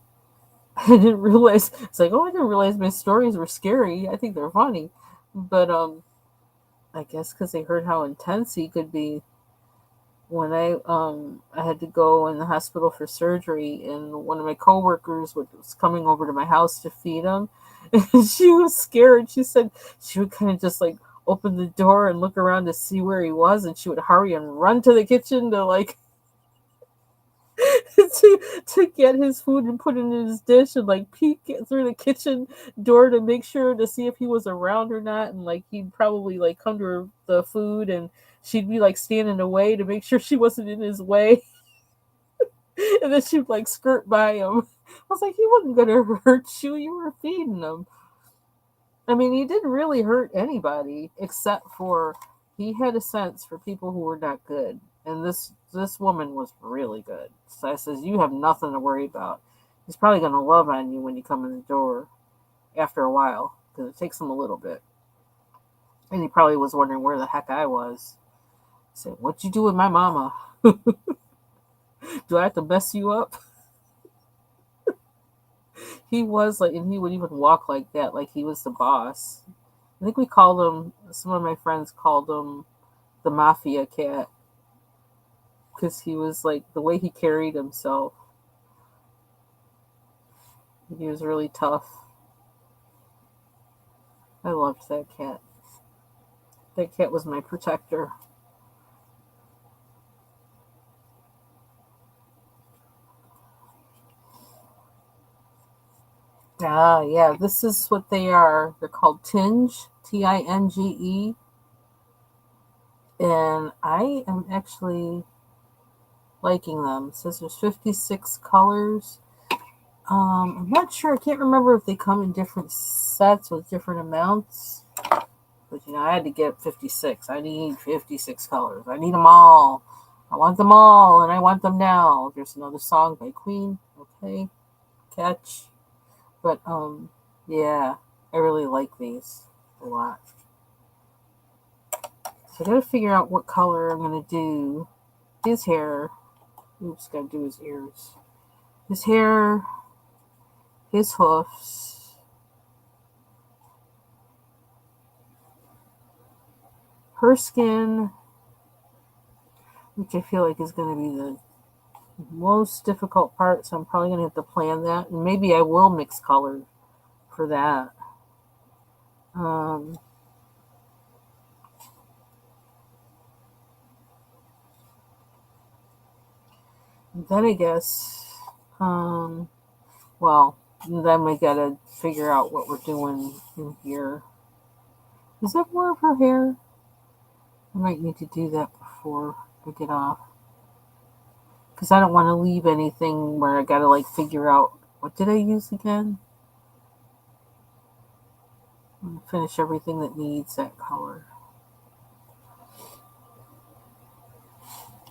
didn't realize, it's like, oh, I didn't realize my stories were scary. I think they're funny. But I guess because they heard how intense he could be. When I had to go in the hospital for surgery, and one of my coworkers was coming over to my house to feed him, and she was scared. She said she would kind of just like open the door and look around to see where he was, and she would hurry and run to the kitchen to like to get his food and put it in his dish, and like peek through the kitchen door to make sure to see if he was around or not, and like he'd probably like come to the food, and she'd be like standing away to make sure she wasn't in his way. And then she'd like skirt by him. I was like, he wasn't gonna hurt you. You were feeding him. I mean, he didn't really hurt anybody except for he had a sense for people who were not good. And this woman was really good. So I says, you have nothing to worry about. He's probably gonna love on you when you come in the door after a while, because it takes him a little bit. And he probably was wondering where the heck I was. I said, what'd you do with my mama? Do I have to mess you up? He was like, and he would even walk like that, like he was the boss. I think we called him, some of my friends called him the mafia cat, because he was like, the way he carried himself, he was really tough. I loved that cat. That cat was my protector. Ah, yeah, this is what they are. They're called Tinge, Tinge, and I am actually liking them. It says there's 56 colors. I'm not sure. I can't remember if they come in different sets with different amounts. But I had to get 56. I need 56 colors. I need them all. I want them all, and I want them now. There's another song by Queen. Okay, catch. But yeah, I really like these a lot. So I gotta figure out what color I'm gonna do. His hair. Oops, gotta do his ears. His hair. His hoofs. Her skin, which I feel like is gonna be the most difficult part, so I'm probably gonna have to plan that, and maybe I will mix colors for that. Um, then I guess, well, then we gotta figure out what we're doing in here. Is that more of her hair? I might need to do that before we get off, because I don't want to leave anything where I gotta like figure out what did I use again. Finish everything that needs that color.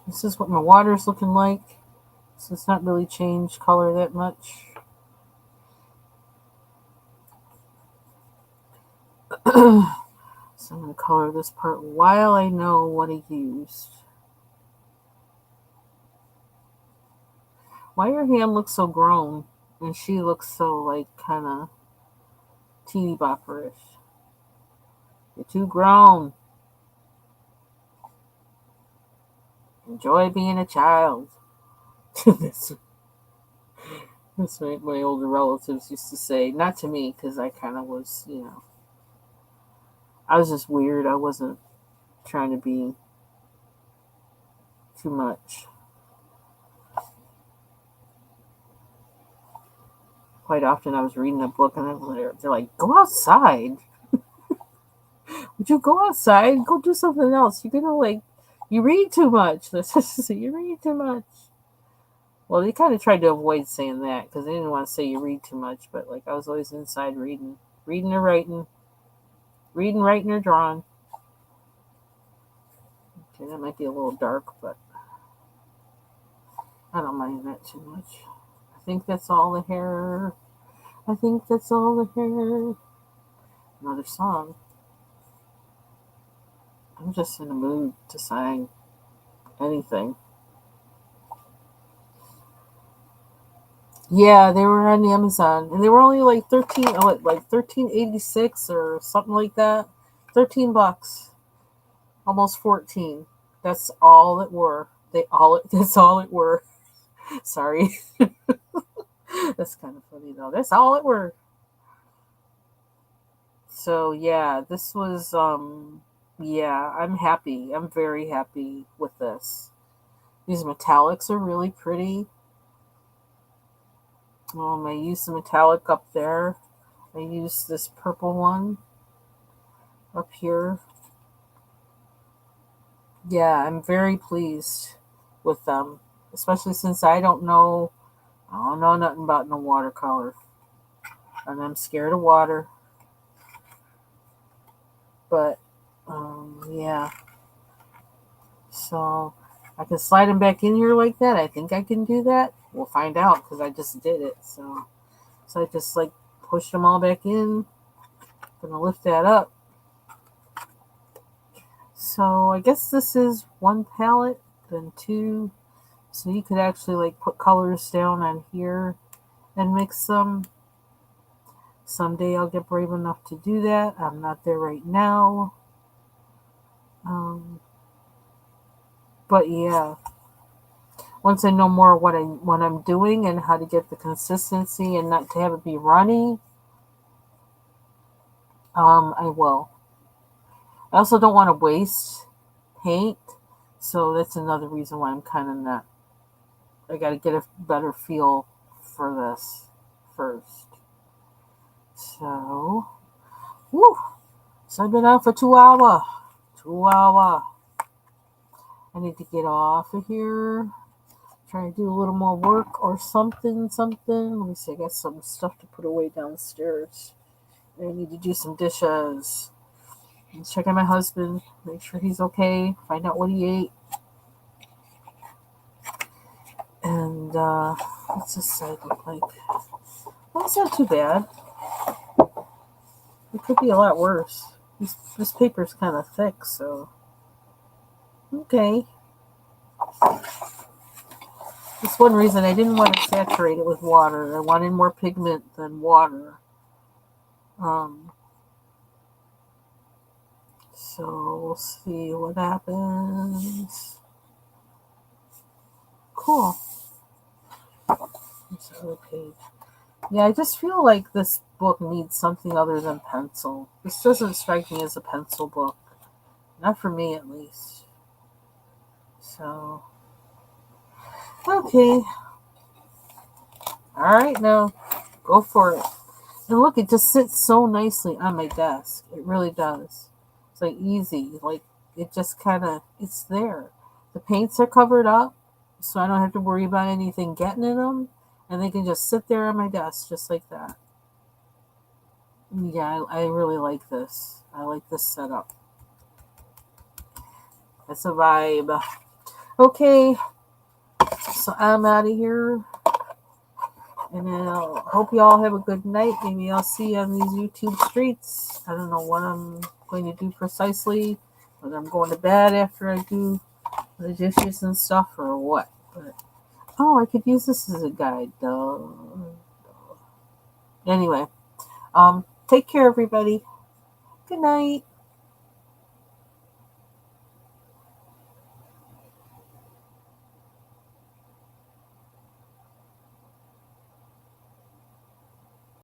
This is what my water's looking like. So it's not really changed color that much. So I'm going to color this part while I know what I used. Why your hand looks so grown and she looks so like kind of teeny bopperish? You're too grown. Enjoy being a child. that's that's what my older relatives used to say. Not to me, because I kind of was, I was just weird. I wasn't trying to be too much. Quite often I was reading a book and they're like, go outside. Would you go outside? Go do something else. You're gonna like, you read too much. You read too much. Well, they kind of tried to avoid saying that because they didn't want to say you read too much. But like, I was always inside reading, reading or writing, reading, writing or drawing. Okay, that might be a little dark, but I don't mind that too much. I think that's all the hair. I think that's all the hair. Another song. I'm just in a mood to sing anything. Yeah, they were on Amazon, and they were only like 13, like 13.86 or something like that. $13, almost 14. That's all it were. That's all it were. Sorry, that's kind of funny though. That's all it were. So yeah, this was yeah, I'm happy. I'm very happy with this. These metallics are really pretty. I used the metallic up there. I used this purple one up here. Yeah, I'm very pleased with them, especially since I don't know nothing about no watercolor, and I'm scared of water. But yeah, so I can slide them back in here like that. I think I can do that. We'll find out because I just did it. So I just like push them all back in. Gonna lift that up. So I guess this is one palette, then two. So you could actually like put colors down on here and mix them. Someday I'll get brave enough to do that. I'm not there right now. Um, but yeah, once I know more what I'm doing and how to get the consistency and not to have it be runny, I will. I also don't want to waste paint, so that's another reason why I'm kind of not. I got to get a better feel for this first. So, woo. So I've been out for 2 hours. 2 hours. I need to get off of here. Try to do a little more work or something. Let me see. I got some stuff to put away downstairs. I need to do some dishes. And check on my husband. Make sure he's okay. Find out what he ate. And what's this side look like? Well, it's not too bad. It could be a lot worse. This paper's kind of thick, so okay. That's one reason I didn't want to saturate it with water. I wanted more pigment than water. Um, so we'll see what happens. Cool. It's the other page. Yeah, I just feel like this book needs something other than pencil. This doesn't strike me as a pencil book. Not for me, at least. So, okay. Alright, now, go for it. And look, it just sits so nicely on my desk. It really does. It's like easy. Like, it just kind of, it's there. The paints are covered up, so I don't have to worry about anything getting in them. And they can just sit there on my desk just like that. Yeah, I really like this. I like this setup. It's a vibe. Okay, so I'm out of here. And I hope you all have a good night. Maybe I'll see you on these YouTube streets. I don't know what I'm going to do precisely. Whether I'm going to bed after I do the dishes and stuff or what. But, oh, I could use this as a guide though. Anyway, take care everybody. Good night.